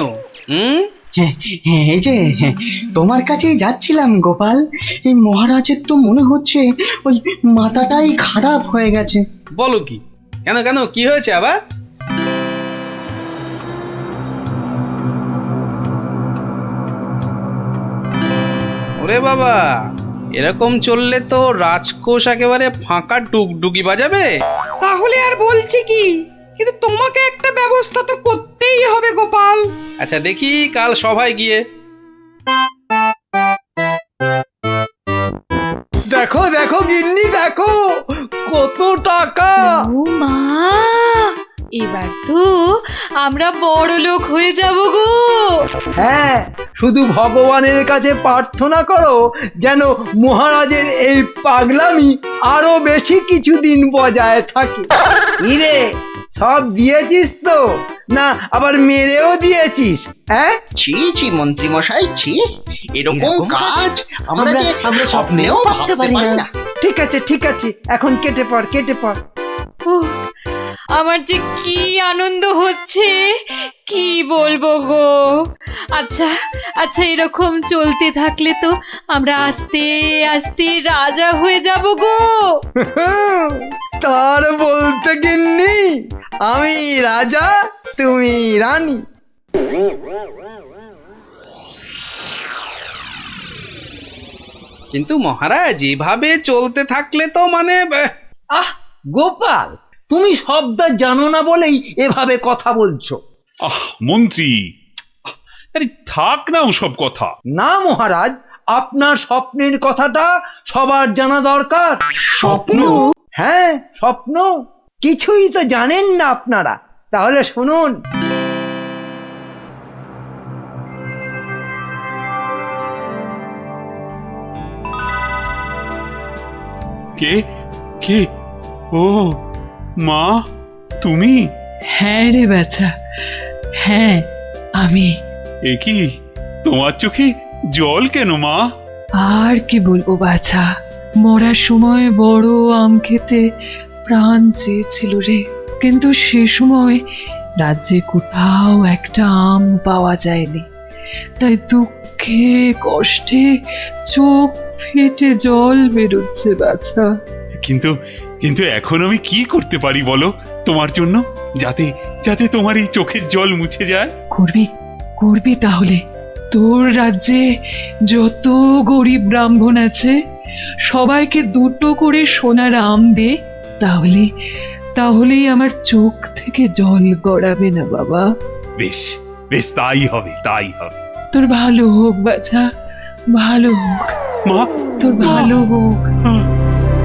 হ্যাঁ, এই যে তোমার কাছেই যাচ্ছিলাম গোপাল। এই মহারাজের তো মনে হচ্ছে ওই মাথাটাই খারাপ হয়ে গেছে। বলো কি? কেন কেন, কি হয়েছে আবার? ওরে বাবা, এরকম চললে তো রাজকোষ একেবারে ফাঁকা ডুগডুগি বাজাবে। তাহলে আর বলছি কি, কিন্তু তোমাকে একটা ব্যবস্থা তো করতেই হবে গোপাল। আচ্ছা দেখি কাল সভায় গিয়ে। দেখো দেখো গিন্নি, দেখো কত টাকা। ও মা, এবার তো আমরা বড় লোক হয়ে যাব গো। হ্যাঁ, শুধু ভগবানের কাছে প্রার্থনা করো যেন মহারাজের এই পাগলামি আরো বেশি কিছুদিন বজায় থাকে। ইরে, সব দিয়েছিস তো, না আবার মেরেও দিয়েছিস? হ্যাঁ, ছি ছি মন্ত্রী মশাই, ছি, এরকম কাজ আমরা স্বপ্নেও ভাবতে পারি না। ঠিক আছে ঠিক আছে, এখন কেটে পড় কেটে পড়। উহ, আমার যে কি আনন্দ হচ্ছে কি বলবো গো। আচ্ছা আচ্ছা, এরকম চলতে থাকলে তো আমরা আস্তে আস্তে রাজা হয়ে যাব গো। তার বলতে গিন্নি, আমি রাজা তুমি রানী। কিন্তু মহারাজ এভাবে চলতে থাকলে তো মানে আহ গোপাল, তুমি শব্দ জানো না বলেই এভাবে কথা বলছো। আহ মন্ত্রী, আরে থাক না ওসব কথা। না মহারাজ, আপনার স্বপ্নের কথাটা সবার জানা দরকার। স্বপ্ন? হ্যাঁ স্বপ্ন, কিছুই তো জানেন না আপনারা। তাহলে শুনুন। কে কে? ও মা, তুমি? হ্যাঁ রে বাছা, হ্যাঁ আমি। এ কি, তোমার চোখে জল কেন মা? আর কি বলবো বাছা, মরার সময় বড় আম খেতে প্রাণ চেয়েছিল রে, কিন্তু সে সময় রাজ্যে কোথাও একটা আম পাওয়া যায়নি। তাই দুঃখে কষ্টে চোখ ফেটে জল বেরোচ্ছে বাছা। কিন্তু কিন্তু এখন আমি কি করতে পারি বলো তোমার জন্য, যাতে যাতে তোমার এই চোখের জল মুছে যায়? করবি করবি তাহলে। তোর রাজ্যে যত গরিব ব্রাহ্মণ আছে সবাইকে 2টো করে সোনার আম দে, তাহলেই আমার চোখ থেকে জল গড়াবে না বাবা। বেশ বেশ, তাই হবে তাই হবে। তোর ভালো হোক বাছা, ভালো হোক মা, তোর ভালো হোক।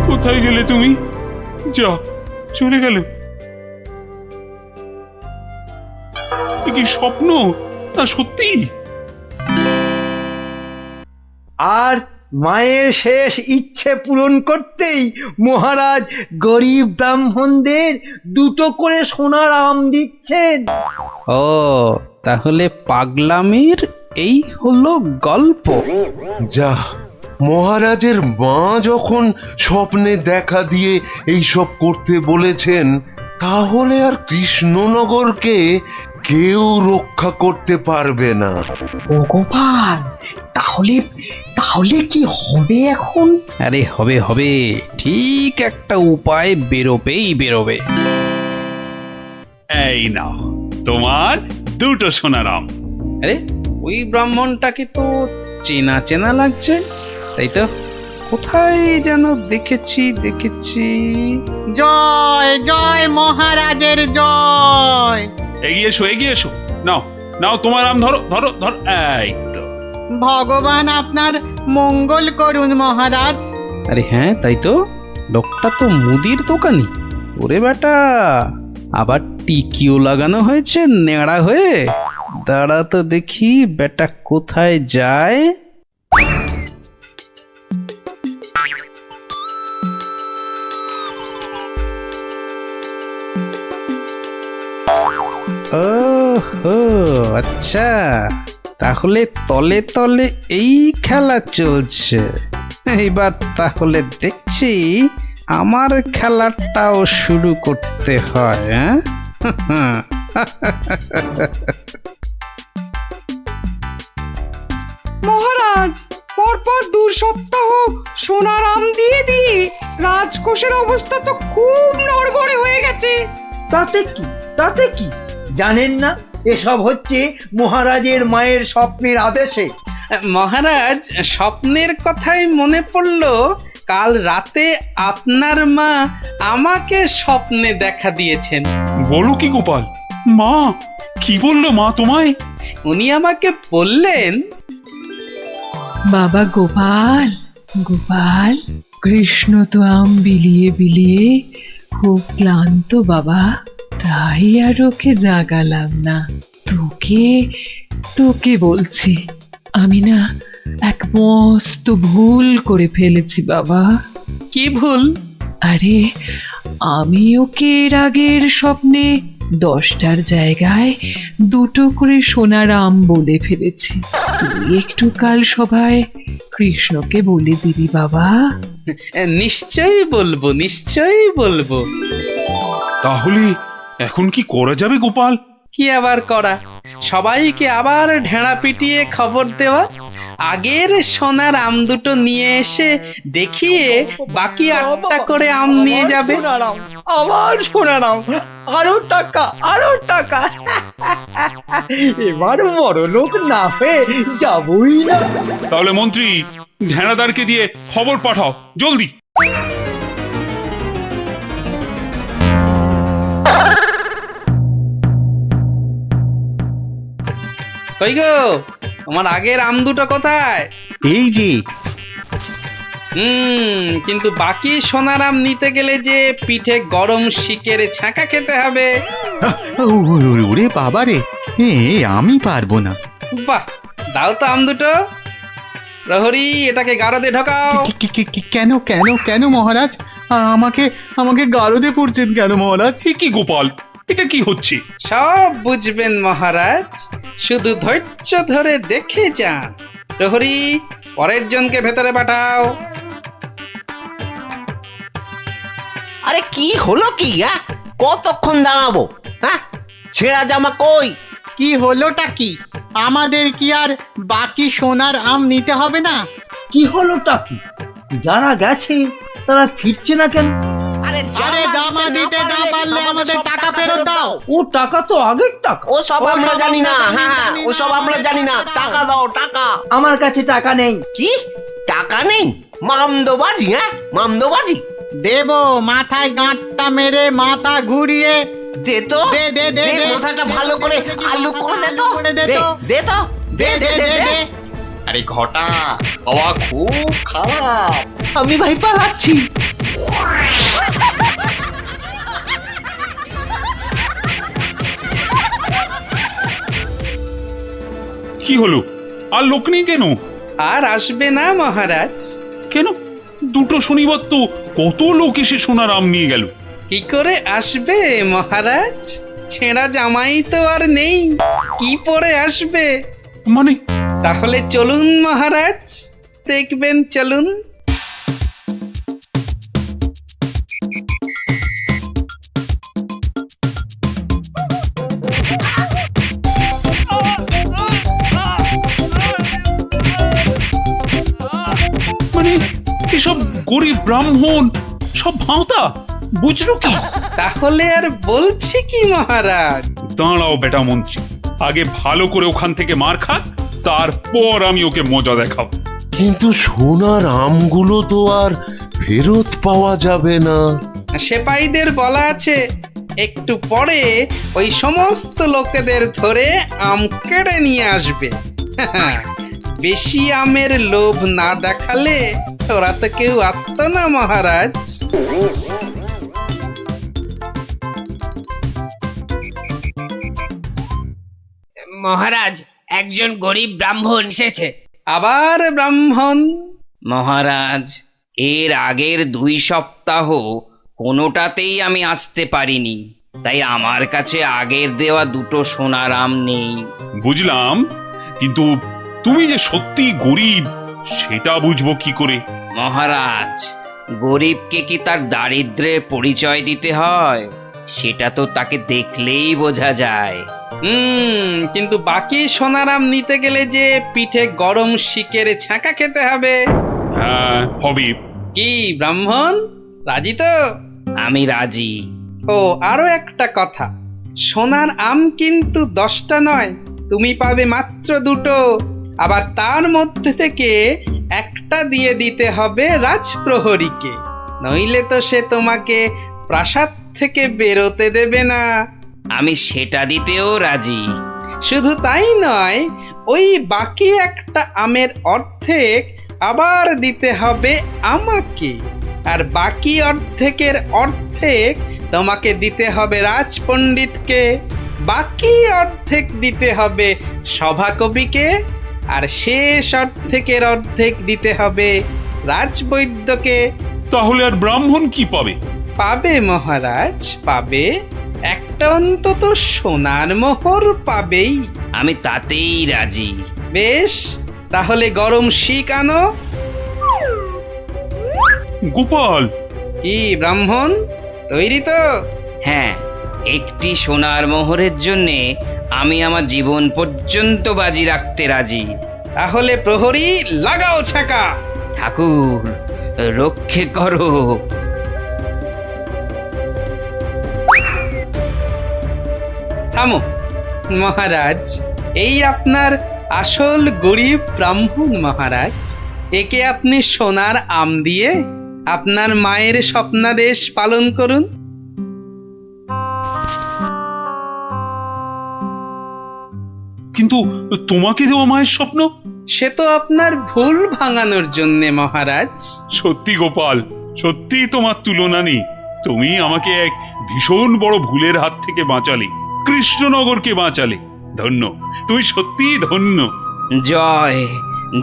কোথায় গেলে তুমি? যা, চলে গেল। এ কি স্বপ্ন না সত্যি? আর মায়ের শেষ ইচ্ছে পূরণ করতেই মহারাজ গরিব ব্রাহ্মণদের 2টো করে সোনার আম দিচ্ছেন। ও তাহলে পাগলামির এই হলো গল্প। যা, মহারাজের মা যখন স্বপ্নে দেখা দিয়ে এইসব করতে বলেছেন, তাহলে আর কৃষ্ণনগরকে কেউ রক্ষা করতে পারবে না। ও গোপাল, তাহলে তাহলে কি হবে এখন? আরে হবে হবে, ঠিক একটা উপায় বেরোবে। এই নাও তোমার 2টো সোনার আম। আরে ওই ব্রাহ্মণটাকে তো চেনা চেনা লাগছে, তাই তো? কোথায় যেন দেখেছি। জয় জয় মহারাজের জয়। এগিয়ে এসো, নাও নাও তোমার আম, ধরো ধরো ধরো। এই তো। ভগবান আপনার মঙ্গল করুন মহারাজ। আরে হ্যাঁ তাই তো, লোকটা তো মুদির দোকানি। ওরে বেটা, আবার টিকিও লাগানো হয়েছে নেড়া হয়ে। দাঁড়া তো দেখি বেটা কোথায় যায়। ওহো আচ্ছা, তাহলে তলে তলে এই খেলা চলছে। এইবার তাহলে দেখছি আমার খেলাটাও শুরু করতে হয়। মহারাজ, পরপর 2 সপ্তাহ সোনার আম দিয়ে রাজকোষের অবস্থা তো খুব নড়বড়ে হয়ে গেছে। তাতে কি জানেন না, এসব হচ্ছে মহারাজের মায়ের স্বপ্নের আদেশে। মহারাজ, স্বপ্নের কথাই মনে পড়লো, কাল রাতে আপনার মা আমাকে স্বপ্নে দেখা দিয়েছেন। বলো কি গোপাল? মা কি বললো মা তোমায়? উনি আমাকে বললেন, বাবা গোপাল, কৃষ্ণ তো আম বিলিয়ে খুব ক্লান্ত বাবা, তাই আর ওকে জাগালাম না। তোকে বলছি, আমি না এক মস্ত ভুল করে ফেলেছি বাবা। কি ভুল? আরে আমি ওকে এর আগের স্বপ্নে 10টার জায়গায় 2টো করে সোনার আম বলে ফেলেছি। তুই একটু কাল সভায় কৃষ্ণকে বলে দিবি বাবা। নিশ্চয়ই বলবো। তাহলে এখন কি করা যাবে গোপাল? কি আবার করা, সবাইকে আবার ঢেঁড়া পিটিয়ে খবর দেওয়া। আগের সোনার আম 2টো নিয়ে এসে দেখিয়ে বাকি 8টা করে আম নিয়ে যাবে। আবার সোনার আম, আরো টাকা। এবার বড় লোক না হয়ে যাবই না। তাহলে মন্ত্রী, ঢেনাদারকে দিয়ে খবর পাঠাও জলদি। কই গো তোমার আগের আম দুটো কোথায়? এই যে কিন্তু বাকি সোনার আম নিতে গেলে যে পিঠে গরম শিকের ছাঁকা খেতে হবে। ওরে বাবা রে, আমি পারবো না। বাহ, দাও তো আম দুটো। প্রহরী, এটাকে গারদে ঢোকাও। কেন কেন কেন মহারাজ? আমাকে আমাকে গারদে পড়ছেন কেন মহারাজ? কি গোপাল, এটা কি হচ্ছে? সব বুঝবেন মহারাজ, শুধু ধৈর্য ধরে দেখে যান। প্রহরী, পরের জনকে ভেতরে পাঠাও। আরে কি হলো কি? কতক্ষণ দাঁড়াবো? হ্যাঁ, ছেঁড়া জামা কই? কি হলোটা কি? আমাদের কি আর বাকি সোনার আম নিতে হবে না? কি হলোটা কি? যারা গেছে তারা ফিরছে না কেন? আরে জামা দিতে না পারলে আমাদের টাকা ফেরত দাও। ও টাকা তো আগের টাকা। ও সব আমরা জানি না। হ্যাঁ, ও সব আমরা জানি না। টাকা দাও, টাকা। আমার কাছে টাকা নেই। কি টাকা নেই? মামদোবাজি? মামদোবাজি? দেবো, মাথায় গাঁটটা মেরে মাথা ঘুরিয়ে দে তো, দে দে দে দে, মাথাটা ভালো করে আলু করে দে তো, দে তো, দে দে দে দে। আরে ঘটা, বাবা খুব খারাপ। আমি ভাই পালাচ্ছি। কি হলো? আর লোক নেই কেন? আর আসবে না মহারাজ। কেন? দুটো শনিবার তো কত লোক এসে সোনার আম নিয়ে গেল। কি করে আসবে মহারাজ? ছেঁড়া জামাই তো আর নেই, কি পরে আসবে? মানে? তাহলে চলুন মহারাজ, দেখবেন, চলুন। মানে এসব গরিব ব্রাহ্মণ সব ভাঁতা, বুঝলো কি? তাহলে আর বলছি কি মহারাজ? দাঁড়াও বেটা মন্ত্রী, আগে ভালো করে ওখান থেকে মার খা, তারপর আমি ওকে মজা দেখাবো। কিন্তু সোনার আমগুলো তো আর ফেরত পাওয়া যাবে না। সেপাইদের বলা আছে একটু পরে ওই সমস্ত লোকেদের ধরে আম কেড়ে নিয়ে আসবে। বেশি আমের লোভ না দেখালে ওরা তো কেউ আসতো না মহারাজ। মহারাজ, একজন গরিব ব্রাহ্মণ এসেছে। আবার ব্রাহ্মণ? মহারাজ, এর আগের 2 সপ্তাহ কোনোটাতেই আমি আসতে পারিনি, তাই আমার কাছে আগের দেওয়া 2টো সোনার আম নেই। বুঝলাম, কিন্তু তুমি যে সত্যি গরিব সেটা বুঝবো কি করে? মহারাজ, গরিবকে কি তার দারিদ্র্যের পরিচয় দিতে হয়? সেটা তো তাকে দেখলেই বোঝা যায়। কিন্তু বাকি সোনার আম নিতে গেলে যে পিঠে গরম শিকের ছাঁকা খেতে হবে। হ্যাঁ, হবে। কি ব্রাহ্মণ, রাজি তো? আমি রাজি। ও, আরো একটা কথা, সোনার আম কিন্তু 10টা নয়, তুমি পাবে মাত্র 2টো। আবার তার মধ্যে থেকে একটা দিয়ে দিতে হবে রাজপ্রহরীকে, নইলে তো সে তোমাকে প্রাসাদ থেকে বেরোতে দেবে না। আমি সেটা দিতেও রাজি। শুধু তাই নয়, ওই বাকি একটা আমের অর্ধেক আবার দিতে হবে আমাকে, আর বাকি অর্ধেকের অর্ধেক তোমাকে দিতে হবে রাজপণ্ডিতকে, বাকি অর্ধেক দিতে হবে সভাকবিকে, আর শেষ অর্ধেকের অর্ধেক দিতে হবে রাজবৈদ্যকে। তাহলে আর ব্রাহ্মণ কি পাবে? পাবে মহারাজ, পাবে। একটা অন্তত সোনার মোহর পাবেই। আমি তাতেই রাজি। বেশ, তাহলে গরম শিক আনো। গোপাল! কি ব্রাহ্মণ, তৈরি তো? হ্যাঁ, একটি সোনার মোহরের জন্যে আমি আমার জীবন পর্যন্ত বাজি রাখতে রাজি। তাহলে প্রহরী, লাগাও ছাকা। ঠাকুর, রক্ষে করো। থামো মহারাজ, এই আপনার আসল গরিব ব্রাহ্মণ মহারাজ। একে আপনি সোনার আম দিয়ে আপনার মায়ের স্বপ্নাদেশ পালন করুন। কিন্তু তোমাকে দেওয়া মায়ের স্বপ্ন? সে তো আপনার ভুল ভাঙানোর জন্যে মহারাজ। সত্যি গোপাল, সত্যি তোমার তুলনা নেই। তুমি আমাকে এক ভীষণ বড় ভুলের হাত থেকে বাঁচালে, কৃষ্ণনগরকে বাঁচালে। ধন্য, তুমি সত্যিই ধন্য। জয়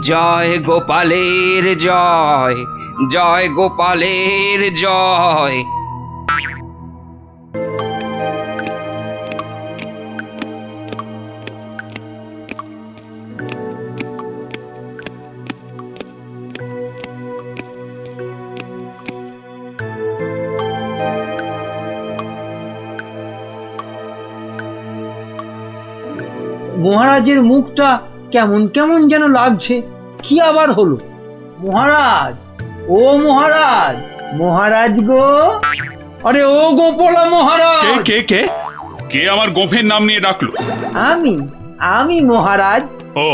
জয় গোপালের জয়, জয় গোপালের জয়। মহারাজের মুখটা কেমন কেমন যেন লাগছে। কি আবার হলো? মহারাজ, ও মহারাজ, মহারাজ গো, আরে ও গোপালা মহারাজ। কে কে কে কে আমার গোফের নাম নিয়ে ডাকলো? আমি আমি মহারাজ। ও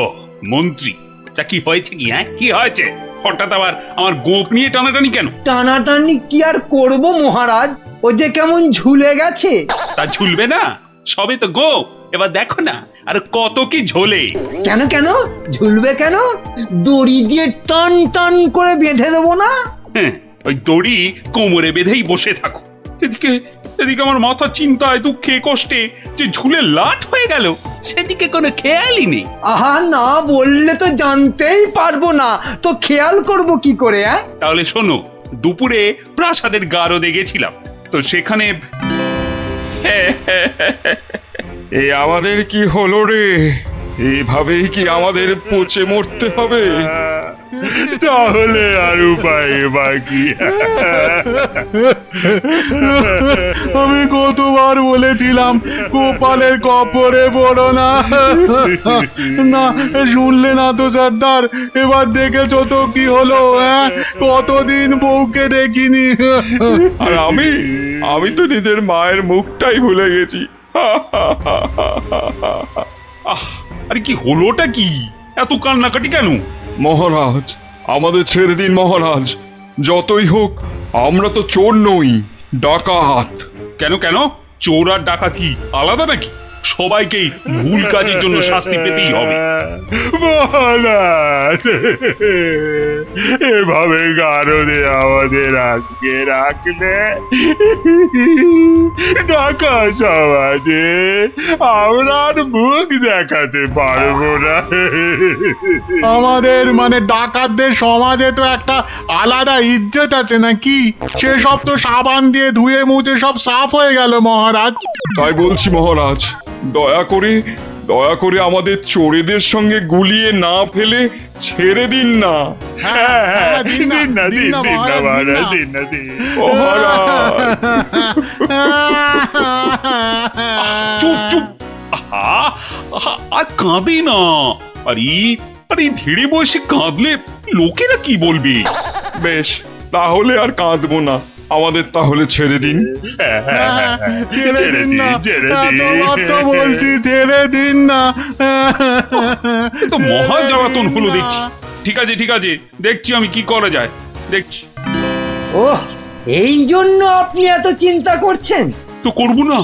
মন্ত্রী, তা কি হয়েছে কি? হ্যাঁ, কি হয়েছে? হঠাৎ আবার আমার গোপ নিয়ে টানাটানি কেন? টানাটানি কি আর করব মহারাজ, ও যে কেমন ঝুলে গেছে। তা ঝুলবে না? সবে তো গোপ, এবার দেখো না আর কত কি ঝোলে। কেন কেন ঝুলবে কেন? দড়ি দিয়ে টান টান করে বেঁধে দেবো না? হ্যাঁ, ওই দড়ি কোমরে বেঁধেই বসে থাকো। এদিকে এদিকে আমার মাথা চিন্তায় দুঃখে কষ্টে যে ঝুলে লাট হয়ে গেল, সেদিকে কোনো খেয়ালই নেই। আহা, না বললে তো জানতেই পারবো না, তো খেয়াল করব কি করে? তাহলে শোনো, দুপুরে প্রাসাদের গারদে গেছিলাম, তো সেখানে এ আমাদের কি হলো রে? এইভাবেই কি আমাদের পচে মরতে হবে? তাহলে আর উপায় বাকি। আমি কতবার বলেছিলাম গোপালের কপরে পড়ো না, না শুনলে না তো সর্দার। এবার দেখেছো তো কি হলো? কতদিন বউকে দেখিনি। আর আমি তো নিজের মায়ের মুখটাই ভুলে গেছি। আরে কি হলোটা কি? এত কান্নাকাটি কেন? মহারাজ, আমাদের ছেড়ে দিন মহারাজ। যতই হোক আমরা তো চোর নই, ডাকাত। কেন কেন? চোর আর ডাকাতি আলাদা নাকি? সবাইকেই ভুল কাজের জন্য শাস্তি পেতেই হবে। মহারাজ, এভাবে গারদে আমাদের আটকে রাখলে ঢাকা সমাজে আমরা আর মুখ দেখাতে পারবো না। আমাদের মানে ডাকাতদের সমাজে তো একটা আলাদা ইজ্জত আছে নাকি? সেসব তো সাবান দিয়ে ধুয়ে মুছে সব সাফ হয়ে গেল মহারাজ। তাই বলছি মহারাজ, দয়া করে আমাদের চোরেদের সঙ্গে গুলিয়ে না ফেলে ছেড়ে দিন না। দিন না মহারাজ, দিন না। চুপ চুপ, আর কাঁদে না। আরে ধীরে বয়সে কাঁদলে লোকেরা কি বলবে? বেশ, তাহলে আর কাঁদবো না। আমাদের তাহলে ছেড়ে দিন। বলছি ছেড়ে দিন না। তো মহা জ্বালাতন হলো দেখছি। ঠিক আছে, দেখছি আমি কি করা যায়, দেখছি। ও, এই জন্য আপনি এত চিন্তা করছেন? তো করবো না?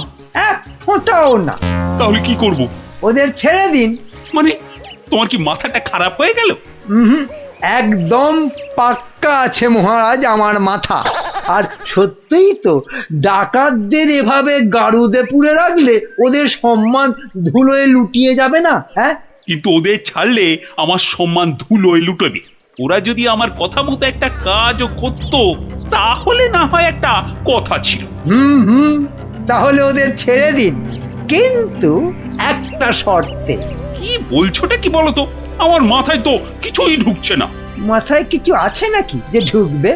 এক ফোঁটাও না। তাহলে কি করব? ওদের ছেড়ে দিন। মানে তোমার কি মাথাটা খারাপ হয়ে গেল? একদম পাক্কা আছে মহারাজ আমার মাথা। আর সত্যিই তো, ডাকাতদের এভাবে গারুদে পুরে রাখলে ওদের সম্মান ধুলোয় লুটিয়ে যাবে না? কিন্তু ওদের ছাড়লে আমার সম্মান ধুলোয় লুটবে। ওরা যদি আমার কথা মতো একটা কাজও করতো, তাহলে না হয় একটা কথা ছিল। তাহলে ওদের ছেড়ে দিন, কিন্তু একটা শর্তে। কি বলছোটা কি বলতো? আমার মাথায় তো কিছুই ঢুকছে না। মাথায় কিছু আছে নাকি যে ঢুকবে?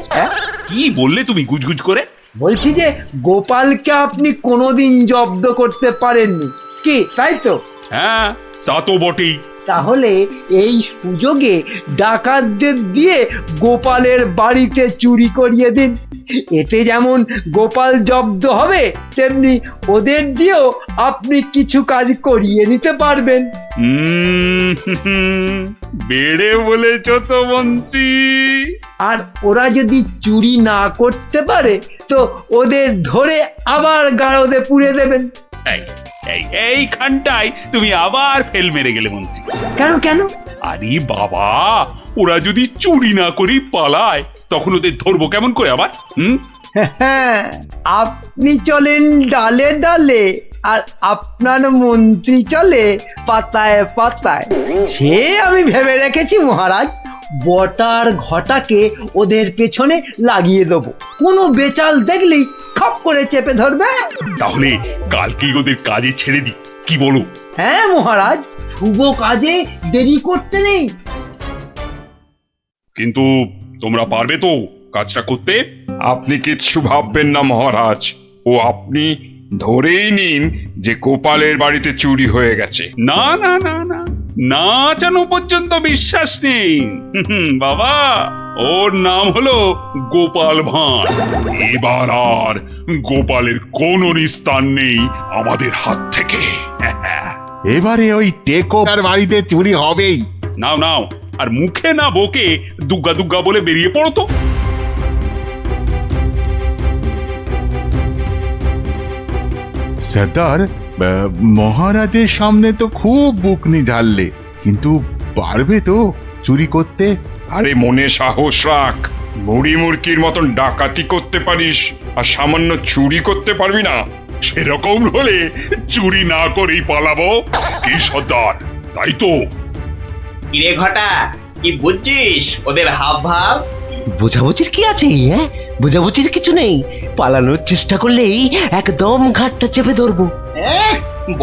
কি বললে তুমি গুজগুজ করে? বলছি যে গোপালকে আপনি কোনোদিন জব্দ করতে পারেননি, কি তাই তো? হ্যাঁ, তা তো বটেই। তাহলে এই সুযোগে ডাকাতদের দিয়ে গোপালের বাড়িতে চুরি করিয়ে দিন। এতে যেমন গোপাল জব্দ হবে, তেমনি ওদের দিয়েও আপনি কিছু কাজ করিয়ে নিতে পারবেন। বেড়ে বলেছ তো মন্ত্রী। আর ওরা যদি চুরি না করতে পারে তো ওদের ধরে আবার গাড়দে পুড়ে দেবেন। এইখানটায় তুমি আবার ফেল মেরে গেলে মন্ত্রী। কেন কেন? আরে বাবা, ওরা যদি চুরি না করেই পালায় তখন ওদের ধরবো কেমন করে আবার? আপনি চলেন ডালে ডালে, আর আপনার মন্ত্রী চলে পাতায় পাতায়। সে আমি ভেবে রেখেছি মহারাজ, বটার ঘটাকে ওদের পেছনে লাগিয়ে দেবো। কোনো বেচাল দেখলেই খপ করে চেপে ধরবে। তাহলে কালকেই ওদের কাজে ছেড়ে দিই, কি বলো? হ্যাঁ মহারাজ, শুভ কাজে দেরি করতে নেই। কিন্তু তোমরা পারবে তো কাজটা করতে? আপনি কিচ্ছু ভাববেন না মহারাজ, ও আপনি ধরেই নিন যে গোপালের বাড়িতে চুরি হয়ে গেছে। না না না না, না জানো পর্যন্ত বিশ্বাস নেই। বাবা, ওর নাম হলো গোপাল ভাঁড়। এবার আর গোপালের কোনো নিস্তার নেই আমাদের হাত থেকে। এবারে ওই টেকোর বাড়িতে চুরি হবেই। নাও নাও, আর মুখে না বকে দুগ্গা দুগ্গা বলে বেরিয়ে পড়ো তো। সর্দার, মহারাজের সামনে তো খুব বুকনি ঝাড়লে, কিন্তু পারবে তো চুরি করতে? আরে মনে সাহস রাখ, বুড়ি মুরকির মতন ডাকাতি করতে পারিস আর সামান্য চুরি করতে পারবি না? সেরকম হলে চুরি না করেই পালাবো। কি সর্দার, তাই তো? কিরে ঘটা, কি বুঝছিস ওদের হাব ভাব? বোঝাবুঝির কি আছে? হ্যাঁ, বোঝাবুঝির কিছু নেই। পালানোর চেষ্টা করলেই একদম ঘাটটা চেপে ধরবো।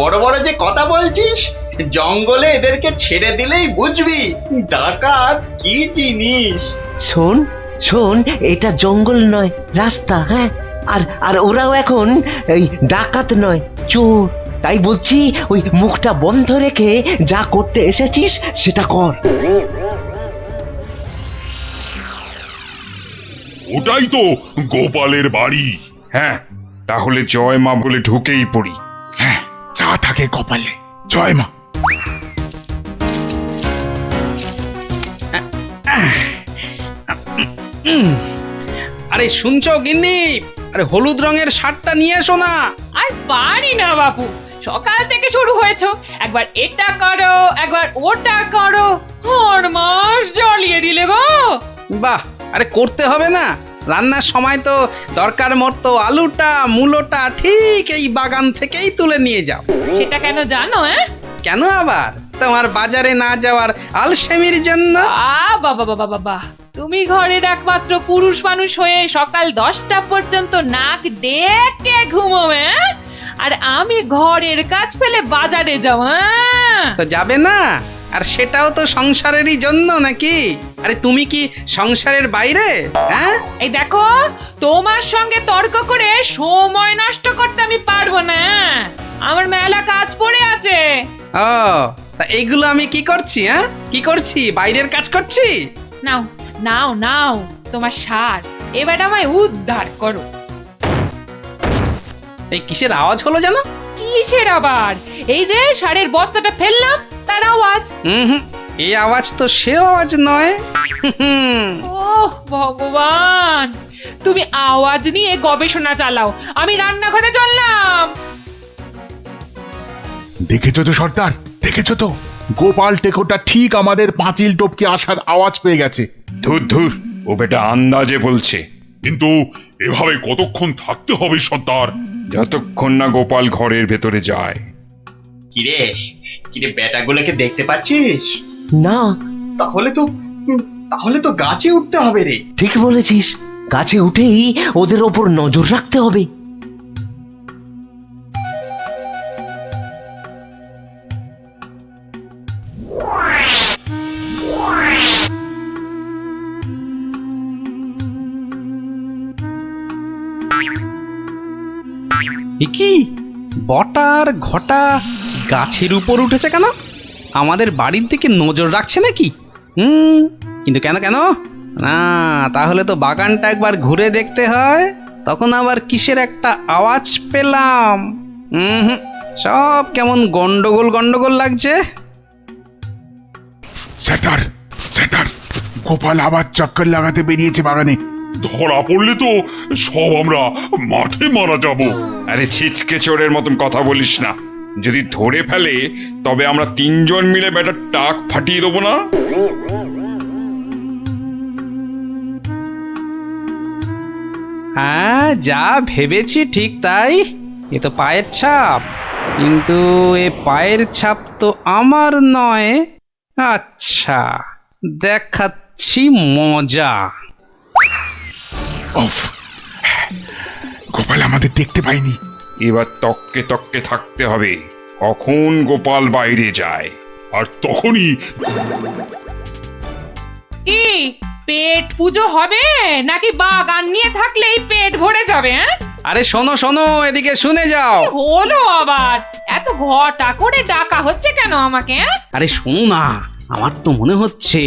বড় বড় যে কথা বলছিস, জঙ্গলে এদেরকে ছেড়ে দিলেই বুঝবি ডাকাত কি জিনিস। শোন শোন, এটা জঙ্গল নয়, রাস্তা। হ্যাঁ, আর আর ওরাও এখন এই ডাকাত নয়, চোর। তাই বলছি, ওই মুখটা বন্ধ রেখে যা করতে এসেছিস সেটা কর। ওটাই তো গোপালের বাড়ি। হ্যাঁ, তাহলে জয় মা বলে ঢুকেই পড়ি। হ্যাঁ, যা থাকে কপালে, জয় মা। আরে শুনছো গিন্নি, আরে হলুদ রঙের শার্টটা নিয়ে এসো না। আর পারি না বাবু, সকাল থেকে শুরু হয়েছে, একবার এটা করো একবার ওটা করো, আর মাস জ্বালিয়ে দিলে গো। বাহ, আরে করতে হবে না? রান্নার সময় তো দরকার মতো আলুটা মূলোটা ঠিক এই বাগান থেকেই তুলে নিয়ে যাও। সেটা কেন জানো? কেন আবার? তোমার বাজারে না যাওয়ার আলসেমির জন্য। বাবা বাবা বাবা, তুমি ঘরের একমাত্র পুরুষ মানুষ হয়ে সকাল 10টা পর্যন্ত নাক ডেকে ঘুমোবে, আর আমি ঘরের কাজ ফেলে বাজারে যাও। তো যাবে না? আর সেটাও তো সংসারেরই জন্য নাকি? আরে তুমি কি সংসারের বাইরে? হ্যাঁ, এই দেখো, তোমার সঙ্গে তর্ক করে সময় নষ্ট করতে আমি পারবো না। আমার মেলা কাজ পড়ে আছে। ও, তা এইগুলো আমি কি করছি? হ্যাঁ, কি করছি? বাইরের কাজ করছি? নাও নাও নাও তোমার সার, এবার আমায় উদ্ধার করো। এই কিসের আওয়াজ হলো জানো? কিসের আবার? এই যে সারের বস্তাটা ফেললাম তার আওয়াজ। এই আওয়াজ তো সে আওয়াজ নয়। ওহ ভগবান, তুমি আওয়াজ নিয়ে গবেষণা চালাও, আমি রান্নাঘরে চললাম। দেখেছো তো সর্দার, দেখেছো তো? গোপাল টেকোটা ঠিক আমাদের পাঁচিল টপকে আসার আওয়াজ পেয়ে গেছে। ধুর ধুর, ও বেটা আন্দাজে বলছে। কিন্তু এভাবে কতক্ষণ থাকতে হবে সর্দার? যতক্ষণ না গোপাল ঘরের ভেতরে যায়। কিরে কিরে, বেটাগুলোকে দেখতে পাচ্ছিস না? তাহলে তো গাছে উঠতে হবে রে। ঠিক বলেছিস, গাছে উঠেই ওদের ওপর নজর রাখতে হবে। কি বটার ঘটা গাছের উপর উঠেছে কেন? আমাদের বাড়ির দিকে নজর রাখছে নাকি? কিন্তু কেন কেন? না, তাহলে তো বাগানটা একবার ঘুরে দেখতে হয়। তখন আবার কিসের একটা আওয়াজ পেলাম। সব কেমন গন্ডগোল গন্ডগোল লাগছে। সেটার সেটার গোপাল আবার চক্কর লাগাতে বেরিয়েছে বাগানে। ধরা পড়লে তো সব আমরা মাঠে মারা যাব। আরে ছিচকে চোরের মতন কথা বলিস না। যদি ধরে ফেলে তবে আমরা তিনজন মিলে বেটার টাক ফাটিয়ে দেবো না? হ্যাঁ, যা ভেবেছি ঠিক তাই। এ তো পায়ের ছাপ, কিন্তু এ পায়ের ছাপ তো আমার নয়। আচ্ছা, দেখাচ্ছি মজা। গোপাল আমাদের দেখতে পাইনি। এবার তককে তককে থাকতে হবে কখন গোপাল বাইরে যায়, আর তখনই কি পেট পুজো হবে নাকি বাগান নিয়ে থাকলেই পেট ভরে যাবে? হ্যাঁ, আরে শোনো শোনো, এদিকে শুনে যাও। হলো আবার এত ঘটা করে ডাকা হচ্ছে কেন আমাকে? আরে শোনো না, আমার তো মনে হচ্ছে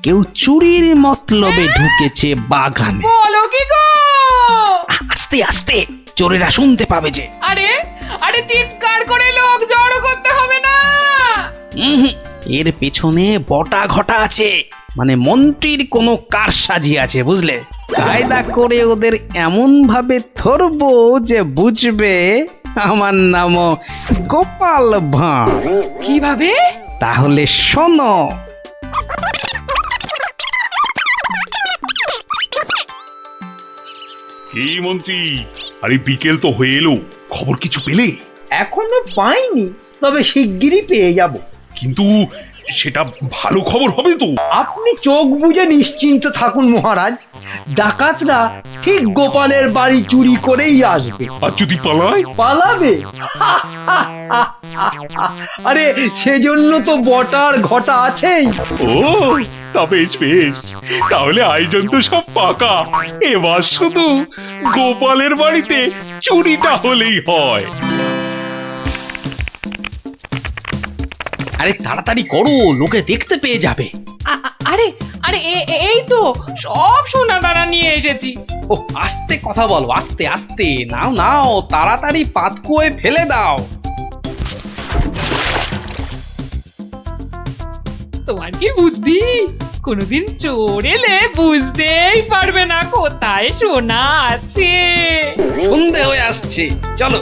কেউ চুরির মতলবে ঢুকেছে বাগানে। বলো কি গো? আস্তে আস্তে, চোরেরা শুনতে পাবে যে। আরে আরে চিৎকার করে লোক জড়ো করতে হবে না। এর পেছনে বটা ঘটা আছে, মানে মন্ত্রীর কোনো কারসাজি আছে, বুঝলে? কায়দা করে ওদের এমন ভাবে ধরবো যে বুঝবে আমার নামও গোপাল ভাঁড়। কিভাবে? তাহলে শোনো। এই মন্ত্রী, আরে বিকেল তো হয়ে এলো, খবর কিছু পেলে? এখনো পাইনি, তবে শিগগিরই পেয়ে যাব। কিন্তু সেটা ভালো খবর হবে তো? আপনি চোখ বুজে নিশ্চিন্ত থাকুন মহারাজ, ডাকাতরা ঠিক গোপালের বাড়ি চুরি করেই আসবে। আর যদি পালায়? পালাবে? আরে সেজন্য তো বটার ঘটা আছেই। ও, তা বেশ বেশ, তাহলে আয়োজন তো সব পাকা। এবার শুধু গোপালের বাড়িতে চুরিটা হলেই হয়। আরে তাড়াতাড়ি করো, লোকে দেখতে পেয়ে যাবে। আরে আরে এই তো সব সোনা দানা নিয়ে এসেছি। ও, আস্তে কথা বলো, আস্তে আস্তে। নাও নাও, তাড়াতাড়ি পাতকুয়োয় ফেলে দাও। তোমার কি বুদ্ধি! কোনোদিন চোর এলে বুঝতেই পারবে না কোথায় সোনা আছে। সন্ধে হয়ে আসছে, চলো।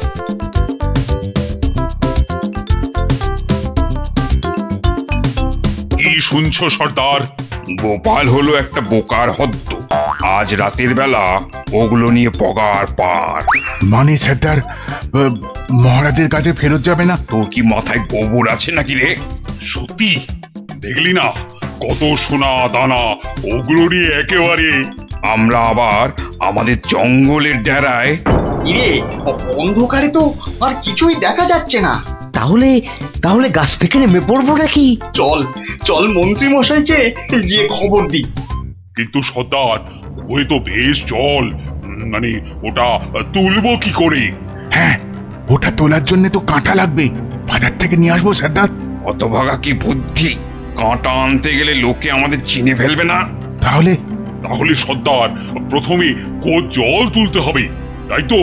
কি শুনছো সর্দার? গোপাল হলো একটা বোকার হদ্দ। আজ রাতের বেলা ওগুলো নিয়ে পগার পার। মানে সেটার মহারাজের কাছে ফেরত যাবে না? তোর কি মাথায় গোবর আছে নাকি রে? সত্যি দেখলি না কত সোনা দানা, ওগুলো নিয়ে একেবারে। আমরা আবার আমাদের জঙ্গলের ডেরায়। ইয়ে, অন্ধকারে তো আর কিছুই দেখা যাচ্ছে না। তাহলে তাহলে গাছ থেকে নেমে পড়বো নাকি? চল চল মন্ত্রী মশাইকে গিয়ে খবর দি। কিন্তু সর্দার, ওই তো বেশ জল, মানে ওটা তুলবো কি করে? হ্যাঁ, ওটা তোলার জন্য তো কাঁটা লাগবে, বাজার থেকে নিয়ে আসবো সর্দার। অতভাগা কি বুদ্ধি! কাঁটা আনতে গেলে লোকে আমাদের চিনে ফেলবে না? তাহলে তাহলে সর্দার, প্রথমে জল তুলতে হবে, তাই তো?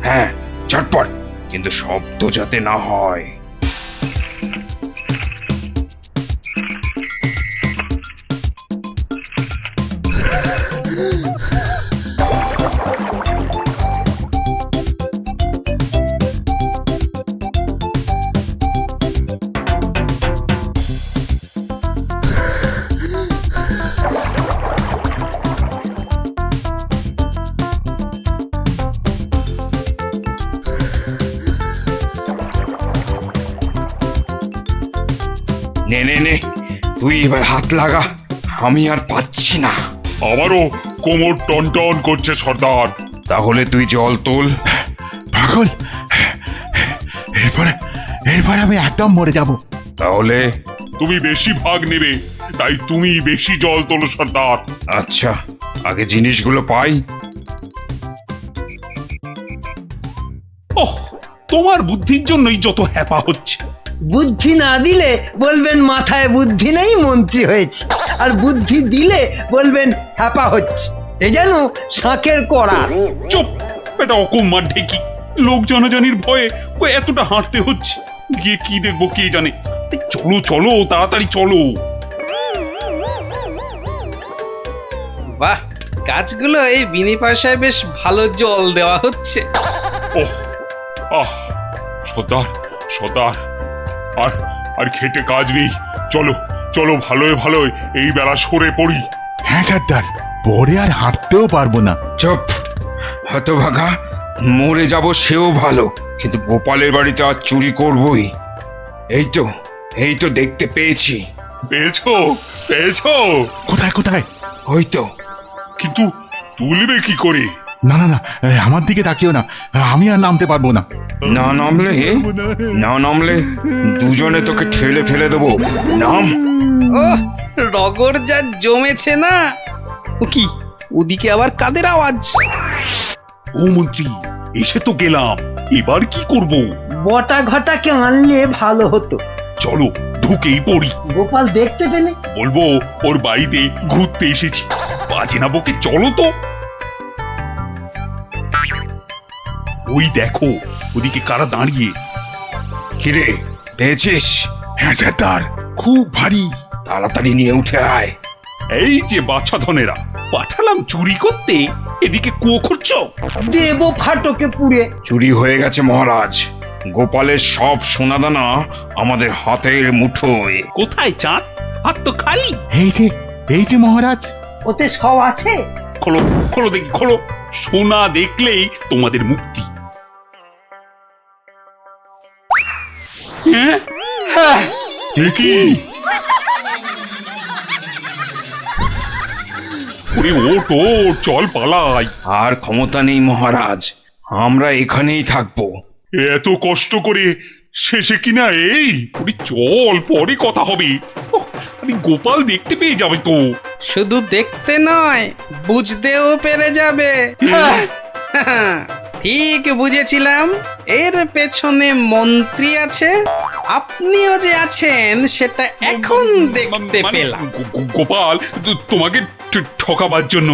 হ্যাঁ, চটপট, কিন্তু শব্দ যাতে না হয়। নে নে নে, তুই এবার হাত লাগা, আমি আর পাচ্ছি না। আমারও কোমর টনটন করছে সর্দার। তাহলে তুই জল তোল। পাগল, এরপরে আমি একদম মরে যাব। তাহলে তুমি বেশি ভাগ নেবে, তাই তুমি বেশি জল তোলো সর্দার। আচ্ছা, আগে জিনিসগুলো পাই। ওহ, তোমার বুদ্ধির জন্যই যত হ্যাপা হচ্ছে। বুদ্ধি না দিলে বলবেন মাথায় বুদ্ধি নেই, মন্ত্রী হয়েছে, আর বুদ্ধি দিলে বলবেন হ্যাপা হচ্ছে। এ যেন শাঁখের কড়া। চুপ, এটা অকম্মার ঢেকি। লোক জনজনির ভয়ে ও এতটা হাঁটতে হচ্ছে। গিয়ে কি দেখবো কে জানে। এই চলো চলো, তাড়াতাড়ি চলো। বাহ, গাছগুলো এই বিনি পয়সায় বেশ ভালো জল দেওয়া হচ্ছে। ওহ, আহ, সর্দার সর্দার, আর আর খেটে কাজ নেই। চলো চলো, ভালোই ভালোই এই বেলা সরে পড়ি। হ্যাঁ সর্দার, পরে আর হাঁটতেও পারবো না। চুপ, হতভাগা, মরে যাব সেও ভালো, কিন্তু গোপালের বাড়িতে আজ চুরি করবই। এই তো দেখতে পেয়েছি। পেয়েছো পেয়েছো? কোথায় কোথায়? ওই তো। কিন্তু তুলবে কি করে? না না না, আমার দিকে তাকিও না, আমি আর নামতে পারবো না। না নামলে দুজনে তোকে ঠেলে ফেলে দেবো। নাম। ও রগর যা জমেছে না। ও কি, ওদিকে আবার কাদের আওয়াজ? ও মন্ত্রী, এসে তো গেলাম, এবার কি করব? বটা ঘটাকে আনলে ভালো হতো। চলো ঢুকেই পড়ি। গোপাল দেখতে পেলে বলবো ওর বাড়িতে ঘুরতে এসেছি। বাজে না বকে, চলো তো। ওই দেখো, ওদিকে কারা দাঁড়িয়ে। কিরে, পেয়েছিস? হ্যাঁ সর্দার, খুব ভারী। তাড়াতাড়ি নিয়ে উঠে আয়। এই যে বাচ্চা ধনেরা, পাঠালাম চুরি করতে, এদিকে কুয়ো খুঁড়ছো। দেব ফাটকে পুড়ে। চুরি হয়ে গেছে মহারাজ। গোপালের সব সোনাদানা আমাদের হাতের মুঠোয়। কোথায় চাঁদ? হাত তো খালি। এই যে মহারাজ। ওতে সব আছে। খোলো খোলো দেখি, খোলো। সোনা দেখলেই তোমাদের মুক্তি। হ্যাঁ, কি? ওরে ওঠ ওঠ, চল পালাই। আর ক্ষমতা নেই মহারাজ, আমরা এখানেই থাকবো। এত কষ্ট করে শেষে কিনা এই? ওরে চল, পরে কথা হবে। আরে গোপাল দেখতে পেয়ে যাবে তো। শুধু দেখতে নয়, বুঝতেও পেরে যাবে। ঠিক বুঝেছিলাম, এর পেছনে মন্ত্রী আছে। আপনিও যে আছেন সেটা এখন দেখতে পেলাম। গোপাল, তোমাকে ঠকাবার জন্য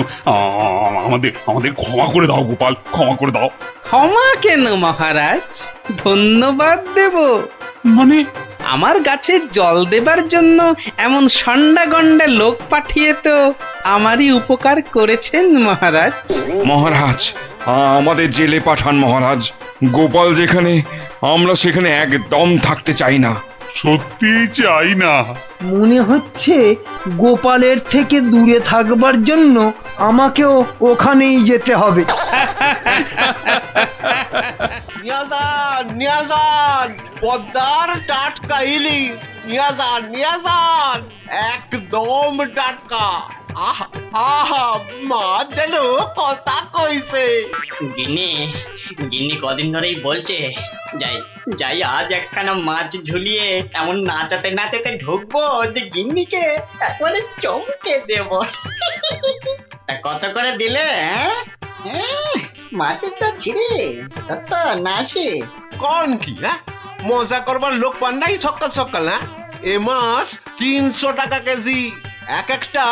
আমাদের ক্ষমা করে দাও গোপাল, ক্ষমা করে দাও। ক্ষমা কেন মহারাজ, ধন্যবাদ দেব। মানে? আমার গাছে জল দেবার জন্য এমন সন্ডা গন্ডা লোক পাঠিয়ে তো আমারই উপকার করেছেন মহারাজ। মহারাজ, আমাদের জেলে পাঠান মহারাজ। গোপাল যেখানে, আমরা সেখানে একদম থাকতে চাই না। সত্যি চাই না। মনে হচ্ছে গোপালের থেকে দূরে থাকবার জন্য আমাকেও ওখানেই যেতে হবে। নিয়াজান, পদ্মার টাটকা ইলিশ। নিয়াজান, একদম টাটকা। আহা আহা, মা যেন কথা কইছে। গিন্নি কদিন ধরেই বলছে, যাই আজ একখানা মাছ ঝুলিয়ে এমন নাচাতে ঢুকবো যে গিন্নিকে একবারে চমকে দেব। কত করে দিলে? মাছের চা ছিঁড়ে কত নাসে। কোন কি? হ্যাঁ, মজা করবার লোক পান নাই সকাল সকাল? হ্যাঁ, এ মাছ 300 টাকা কেজি। এক একটা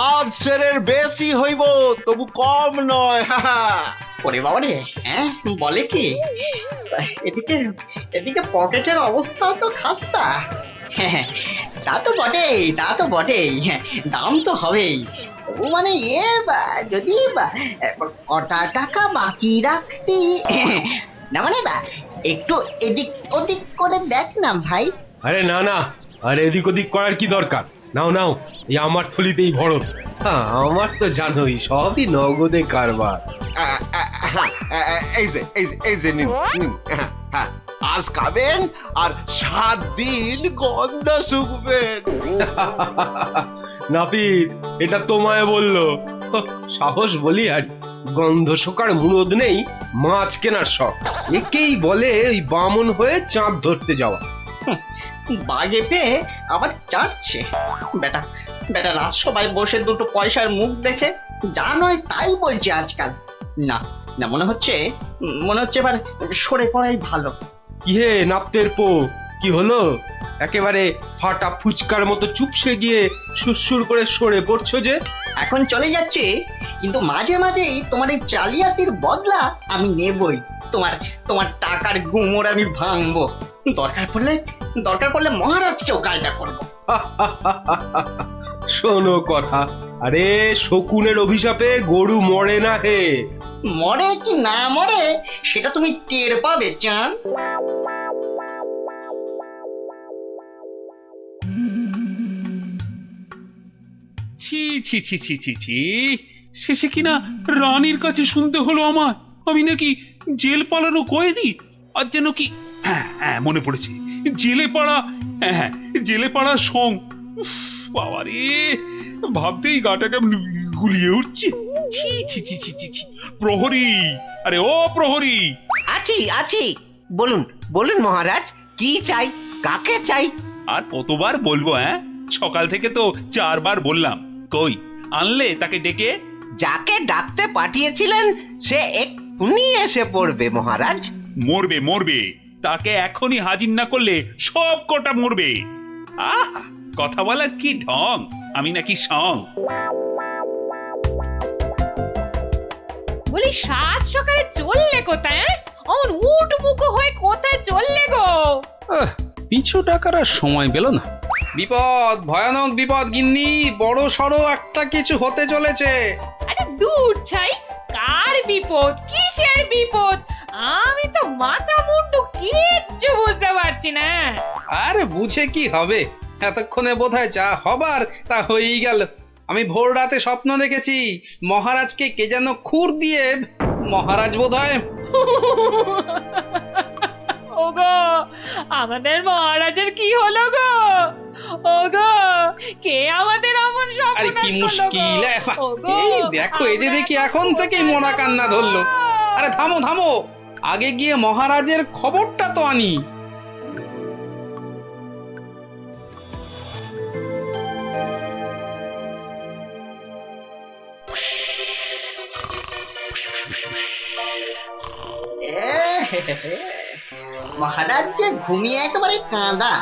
আধ সেরের বেশি হইব, তবু কম নয়। ওরে বাবা রে, বলে কি? এদিকে পকেটের অবস্থা তো খাস্তা। তা তো বটেই, দাম তো হবেই। তবু মানে যদি কটা টাকা বাকি রাখতি না, মানে একটু এদিক ওদিক করে দেখ না ভাই। আরে না, আর এদিক ওদিক করার কি দরকার? নাও, এই আমার থলিতেই ভরো। আমার তো জানোই সবই নগদে কারবার। এই যে নিন। আজ খাবেন আর 7 দিন গন্ধ শুকবেন। নাপিত, এটা তোমায় বললো? সাহস বলি আর গন্ধ শোকার মুরদ নেই, মাছ কেনার শখ। একেই বলে ওই বামন হয়ে চাঁদ ধরতে যাওয়া। বাগে পেয়ে আবার চাটছে বেটা। রাজসভায় বসে দুটো পয়সার মুখ দেখে যা নয় তাই বলছে আজকাল। না, মনে হচ্ছে এবার সরে পড়াই ভালো। কি হে নাপতের পো, কি হলো? একেবারে ফাটা ফুচকার মতো চুপসে গিয়ে সুরসুর করে সরে পড়ছো যে? এখন চলে যাচ্ছে, কিন্তু মাঝে মাঝেই তোমার এই জালিয়াতির বদলা আমি নেবই। তোমার তোমার টাকার গুমর আমি ভাঙবো। দরকার পড়লে মহারাজকেও গালটা করবো। শোনো কথা, আরে শকুনের অভিশাপে গরু মরে না হে। মরে কি না মরে সেটা তুমি টের পাবে চান। ছি ছি ছি ছি ছি ছি, শেষে কিনা রানীর কাছে শুনতে হলো আমার আমি নাকি জেল পালানো কয়েদি। আর যেন কি, হ্যাঁ হ্যাঁ মনে পড়েছে, জেলে পাড়া, হ্যাঁ হ্যাঁ জেলে পাড়ার সং। বাবা রে, ভাবতেই গাটা কেমন গুলিয়ে উঠছে। ছি ছি ছি ছি ছি ছি। প্রহরী, আরে ও প্রহরী। আছি আছি, বলুন বলুন মহারাজ, কি চাই, কাকে চাই? আর কতবার বলবো? হ্যাঁ, সকাল থেকে তো 4 বার বললাম। কই আনলে তাকে ডেকে? যাকে ডাকতে পাঠিয়েছিলেন সে এক্ষুনি এসে পড়বে মহারাজ। মরবে মরবে, তাকে এখনই হাজির না করলে সব কটা মরবে। আহ, কথা বলার কি ঢং, আমি নাকি সং। বলি সাত সকালে চললে কোথায়? অমন উঠবুকো হয়ে কোথায় চললে গো? পিছু ডাকার আর সময় পেল না। বিপদ, ভয়ানক বিপদ গিন্নি, বড় সড়ো একটা কিছু হতে চলেছে। আরে দূর ছাই, কার বিপদ, কিসের বিপদ? আমি তো মাথা মুন্ডু কিচ্ছু বুঝতে পারছি না। আরে বুঝে কি হবে, এতক্ষণে বোধহয় যা হবার তা হয়েই গেল। আমি ভোর রাতে স্বপ্ন দেখেছি মহারাজকে কে যেন খুর দিয়ে, মহারাজ বোধহয়। ওগো, আমাদের মহারাজের কি হলো গো? ওগো, কে আমাদের অমন স্বপ্ন? আরে কি মুশকিল, এই দেখো, এই যে দেখি এখন থেকেই মনা কান্না ধরলো। আরে থামো থামো, আগে গিয়ে মহারাজের খবরটা তো আনি। মহারাজ যে ঘুমিয়ে একেবারে কাঁদা,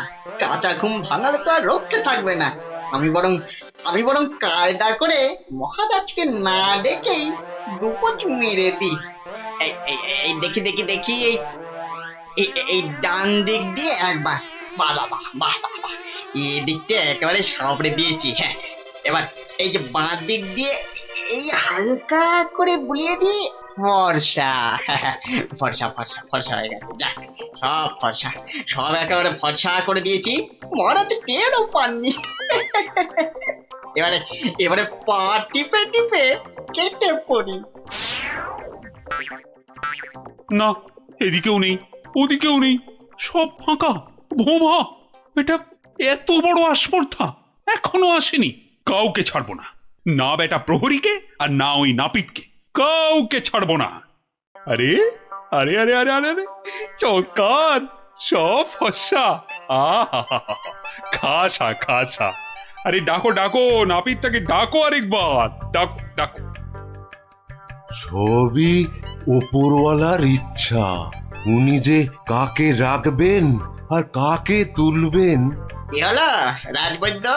কাঁচা ঘুম ভাঙালে তো আর রক্ষে থাকবে না। আমি বরং কায়দা করে মহারাজকে না ডেকেই দুপোজ মেরে দিই। এই দেখি দেখি দেখি, এই ডান দিক দিয়ে একবার, বাহ বাহ বাহ বাহ, এই দিকটা একেবারে সাবড়ে দিয়েছি। হ্যাঁ, এবার এই যে বাঁ দিক দিয়ে এই হালকা করে বুলিয়ে দিই। ফর্সা ফর্সা ফর্সা ফর্সা হয়ে গেছে। যাক, সব ফর্সা, সব একেবারে ফর্সা করে দিয়েছি। মহারাজ টেরও পাননি। এবারে পা টিপে টিপে কেটে পড়ি। না, এদিকেও নেই, ওদিকেও নেই, সব ফাঁকা ভোমা। এটা এত বড় আস্পর্ধা এখনো আসেনি। কাউকে ছাড়বো না, না বেটা প্রহরীকে আর না ওই নাপিতকে, কাউকে ছাড়বো না। আরে আরে আরে আরে আরে আরে, চৌকাত, সব ফর্সা। আহা, খাসা খাসা। আরে ডাকো ডাকো, নাপিতটাকে ডাকো আরেকবার, ডাকো ডাকো। সবই ওপরওয়ালার ইচ্ছা, উনি যে কাকে রাখবেন আর কাকে তুলবেন। কি হলো রাজবৈদ্য,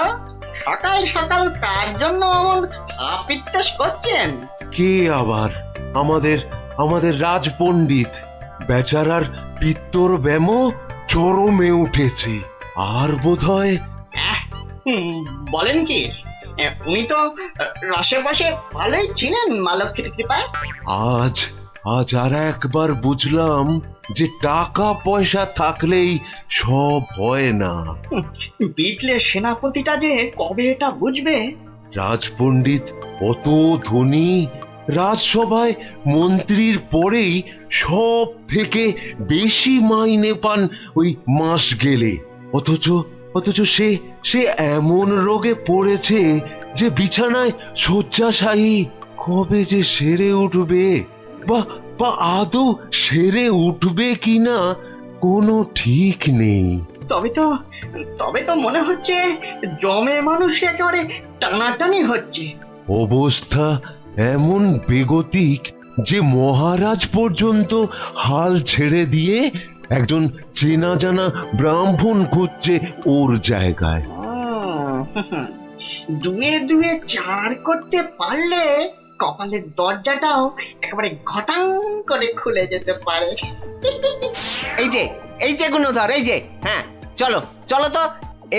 সকাল সকাল কার জন্য এমন আপিত্তেশ করছেন? কে আবার? আমাদের রাজপণ্ডিত বেচারার পিত্তর ব্যামো চরমে উঠেছে। আর বোধহয় বলেন কি, উনি তো রসে বসে ভালোই ছিলেন মালক্ষীর কৃপায়। আজ আর একবার বুঝলাম যে টাকা পয়সা থাকলেই সব হয় না। বিটলের সেনাপতিটা যে কবে এটা বুঝবে? রাজপণ্ডিত অত ধনী, রাজসভায় মন্ত্রীর পরেই সব থেকে বেশি মাইনে পান ওই মাস গেলে। অথচ সে এমন রোগে পড়েছে যে বিছানায় শয্যাশায়ী। কবে যে সেরে উঠবে, বা আদৌ সেরে উঠবে কিনা কোনো ঠিক নেই। তবে তো মনে হচ্ছে জমে মানুষ একেবারে টানাটানি হচ্ছে। অবস্থা এমন বেগতিক যে মহারাজ পর্যন্ত হাল ছেড়ে দিয়ে একজন চেনা জানা ব্রাহ্মণ খুঁজছে ওর জায়গায়। দুয়ে দুয়ে চার করতে পারলে কপালের দরজাটাও একেবারে ঘটাং করে খুলে যেতে পারে। এই যে গুণধর, এই যে, হ্যাঁ, চলো চলো তো,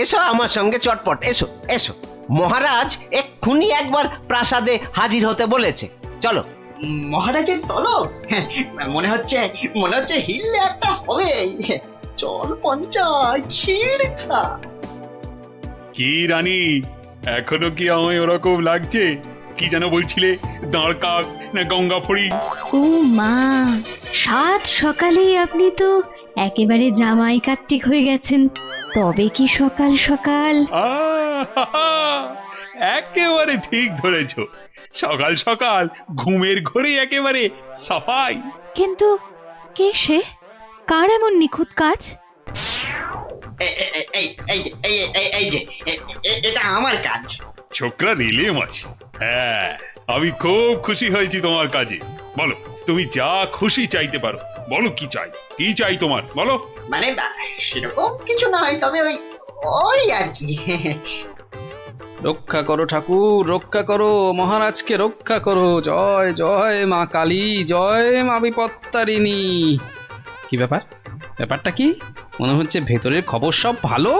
এসো আমার সঙ্গে চটপট, এসো এসো। মহারাজ এক্ষুনি একবার প্রাসাদে হাজির হতে বলেছে, চলো। মহারাজের তলব মনে হচ্ছে হিললে একটা হবে। চল পঞ্চায়, ক্ষীর খা। কি রানী, এখনো কি আমায় ওরকম লাগছে? কি যেন বলছিলে, দাঁড় কাক না গঙ্গা ফড়ি? ও মা, সাত সকালেই আপনি তো একেবারে জামাই কার্তিক হয়ে গেছেন। তবে কি সকাল সকাল? একেবারে ঠিক ধরেছ, সকাল সকাল ঘুমের ঘরে একেবারে সাফাই। কিন্তু কে সে? কার এমন নিখুঁত কাজ? এটা আমার কাজ। ছোকরা রেলে মাছ। হ্যাঁ, আমি খুব খুশি হয়েছি তোমার কাজে। বলো, তুমি যা খুশি চাইতে পারো। বলো কি চাই, কি চাই তোমার, বলো। মানে সেরকম কিছু নয়, তবে ওই আর কি। রক্ষা করো ঠাকুর, রক্ষা করো, মহারাজকে রক্ষা করো। জয় জয় মা কালী, জয় মা বিপত্তারিণী। কি ব্যাপারটা কি? মনে হচ্ছে ভেতরের খবর সব ভালো।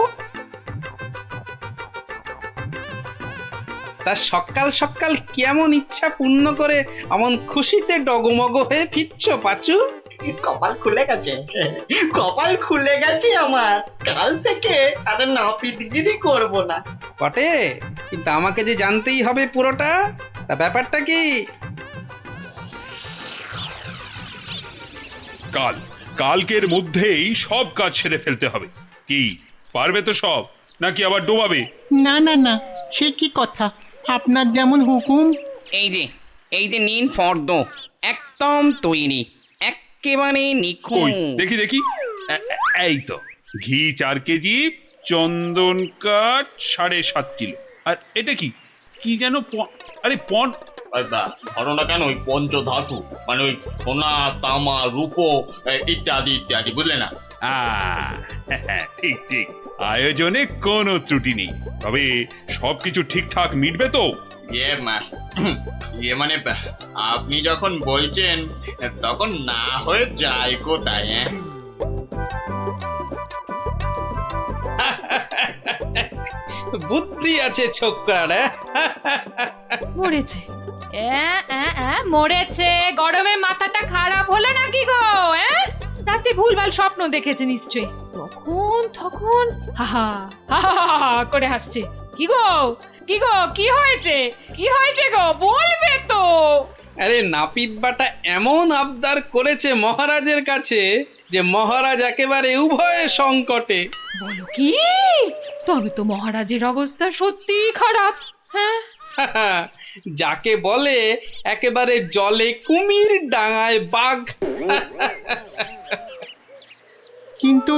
তা সকাল সকাল কেমন ইচ্ছা পূর্ণ করে এমন খুশিতে ডগমগ হয়ে ফিরছ পাচু? কপাল খুলে গেছে আমার। কাল থেকে আর নাপিতগিরি করব না। বটে, কিন্তু আমাকে যে জানতেই হবে পুরোটা। তা ব্যাপারটা কি? কালকের মধ্যেই সব কাজ সেরে ফেলতে হবে। কি পারবে তো সব, নাকি আবার ডোবাবে? না না না, সে কি কথা, আপনার যেমন হুকুম। এই যে নিন ফর্দ, একদম তৈরি, একেবারে নিখুঁত। দেখি এই তো, ঘি 4 কেজি, চন্দন কাঠ 7.5 কিলো। আর এটা কি যেন, আরে ধরো না কেন, ওই পঞ্চধাতু, মানে ওই সোনা, তামা, রূপো ইত্যাদি ইত্যাদি, বুঝলে না? ঠিক, আয়োজনে কোনো ত্রুটি নেই। তবে সবকিছু ঠিকঠাক মিটবে তো? মানে আপনি যখন বলছেন তখন না হয়ে যায় কোথায়? বুদ্ধি আছে ছোকরা। মরেছে, মরেছে। গরমে মাথাটা খারাপ হলো নাকি গো? রাতে ভুলভাল স্বপ্ন দেখেছে নিশ্চয়ই। তখন হা করে হাসছে। কি গো কি হয়েছে গো, বলবে তো? আরে নাপিত বাটা এমন আবদার করেছে মহারাজের কাছে যে মহারাজ একেবারে উভয় সংকটে। বলো কি? তবে তো মহারাজের অবস্থা সত্যি খারাপ। হ্যাঁ, যাকে বলে একেবারে জলে কুমির, ডাঙায় বাঘ। কিন্তু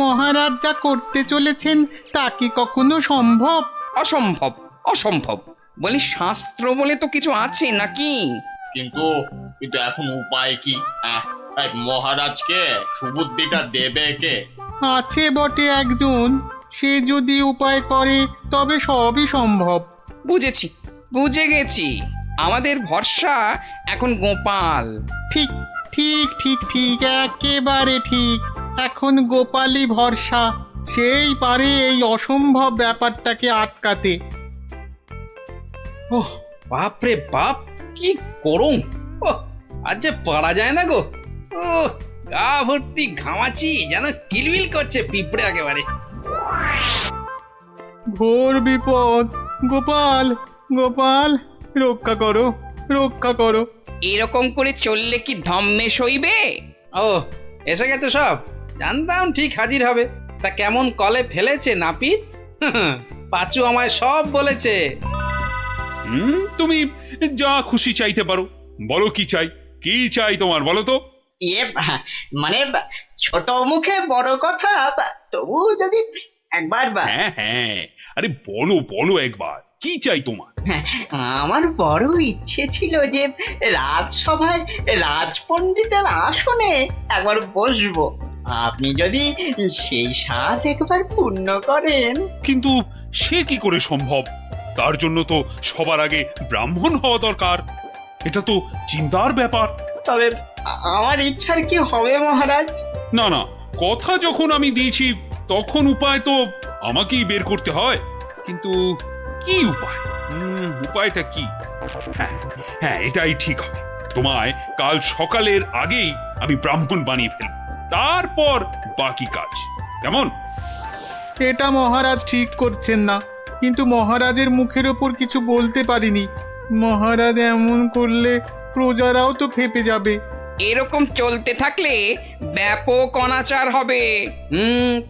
মহারাজ যা করতে চলেছেন তা কি কখনো সম্ভব? অসম্ভব বলি, শাস্ত্র বলে তো কিছু আছে নাকি? কিন্তু এখন উপায় কি? মহারাজকে সুবুদ্ধিটা দেবে কে? আছে বটে একজন, সে যদি উপায় করে তবে সবই সম্ভব। বুঝে গেছি, আমাদের ভরসা এখন গোপাল। ঠিক, একেবারে ঠিক। এখন গোপালই ভরসা, সেই পারে এই অসম্ভব ব্যাপারটাকে আটকাতে। ওহ বাপরে বাপ, কি করুম! আজ যে পারা যায় না গো। ও গা ভর্তি ঘামাচি, যেন কিলবিল করছে পিঁপড়ে একেবারে। ঘোর বিপদ। গোপাল, রক্ষা করো। এরকম করে চললে কি ধম্মে সইবে? ও এসে গেছে সব, জানতাম ঠিক হাজির হবে। তা কেমন কলে ফেলেছে নাপিত? পাচু আমায় সব বলেছে। তুমি যা খুশি চাইতে পারো। বলো কি চাই তোমার, বলো তো। মানে ছোট মুখে বড় কথা, তবু যদি একবার। হ্যাঁ, আরে বলো একবার, কি চাই তোমার? আমার বড় ইচ্ছে ছিল যে রাজসভায় রাজপণ্ডিতের আসনে একবার বসবো। আপনি যদি সেই স্বাদ একবার পূর্ণ করেন। কিন্তু সে কি করে সম্ভব? তার জন্য তো সবার আগে ব্রাহ্মণ হওয়া দরকার। এটা তো চিন্তার ব্যাপার। তবে আমার ইচ্ছার কি হবে মহারাজ? না না, কথা যখন আমি দিয়েছি তখন উপায় তো আমাকেই বের করতে হয়। কিন্তু কি উপায়? উপায়টা কি? হ্যাঁ হ্যাঁ, এটাই ঠিক হবে। তোমায় কাল সকালের আগেই আমি ব্রাহ্মণ বানিয়ে ফেলব, তারপর বাকি কাজ। কেমন? এটা মহারাজ ঠিক করছেন না, কিন্তু মহারাজের মুখের ওপর কিছু বলতে পারিনি। মহারাজ এমন করলে প্রজারাও তো ফেপে যাবে। এরকম চলতে থাকলে ব্যাপক অনাচার হবে।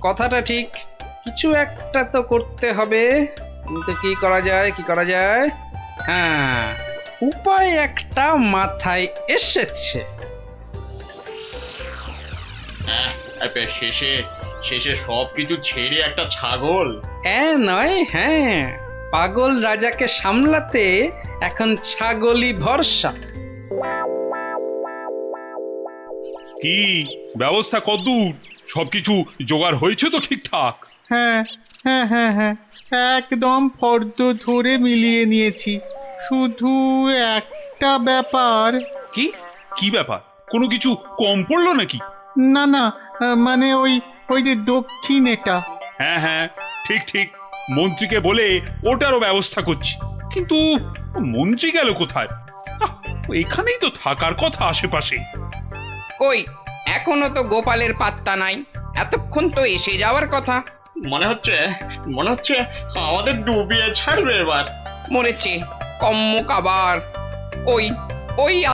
কথাটা ঠিক। কিছু একটা তো করতে হবে, কিন্তু কি করা যায়, কি করা যায়? হ্যাঁ, উপায় একটা মাথায় এসেছে। শেষে শেষে সবকিছু ছেড়ে একটা ছাগল। হ্যাঁ নয়, হ্যাঁ, পাগল রাজাকে সামলাতে এখন ছাগলই ভরসা। কি ব্যবস্থা কদ্দূর? সবকিছু জোগাড় হয়েছে তো ঠিকঠাক? হ্যাঁ হ্যাঁ হ্যাঁ হ্যাঁ, একদম ফর্দ ধরে মিলিয়ে নিয়েছি। শুধু একটা ব্যাপার। কি কি ব্যাপার? কোনো কিছু কম পড়লো নাকি? না না, মানে ওই ওই যে দক্ষিণ এটা। হ্যাঁ হ্যাঁ, ঠিক ঠিক, মন্ত্রীকে বলে ওটারও ব্যবস্থা করছি। কিন্তু মন্ত্রী গেল কোথায়? এখানেই তো থাকার কথা আশেপাশে। কই, এখনো তো গোপালের পাত্তা নাই। এতক্ষণ তো এসে যাওয়ার কথা। মনে হচ্ছে আমাদের ডুবিয়ে ছাড়বে এবার। মরেছে কম্মক আবার। ওই ওই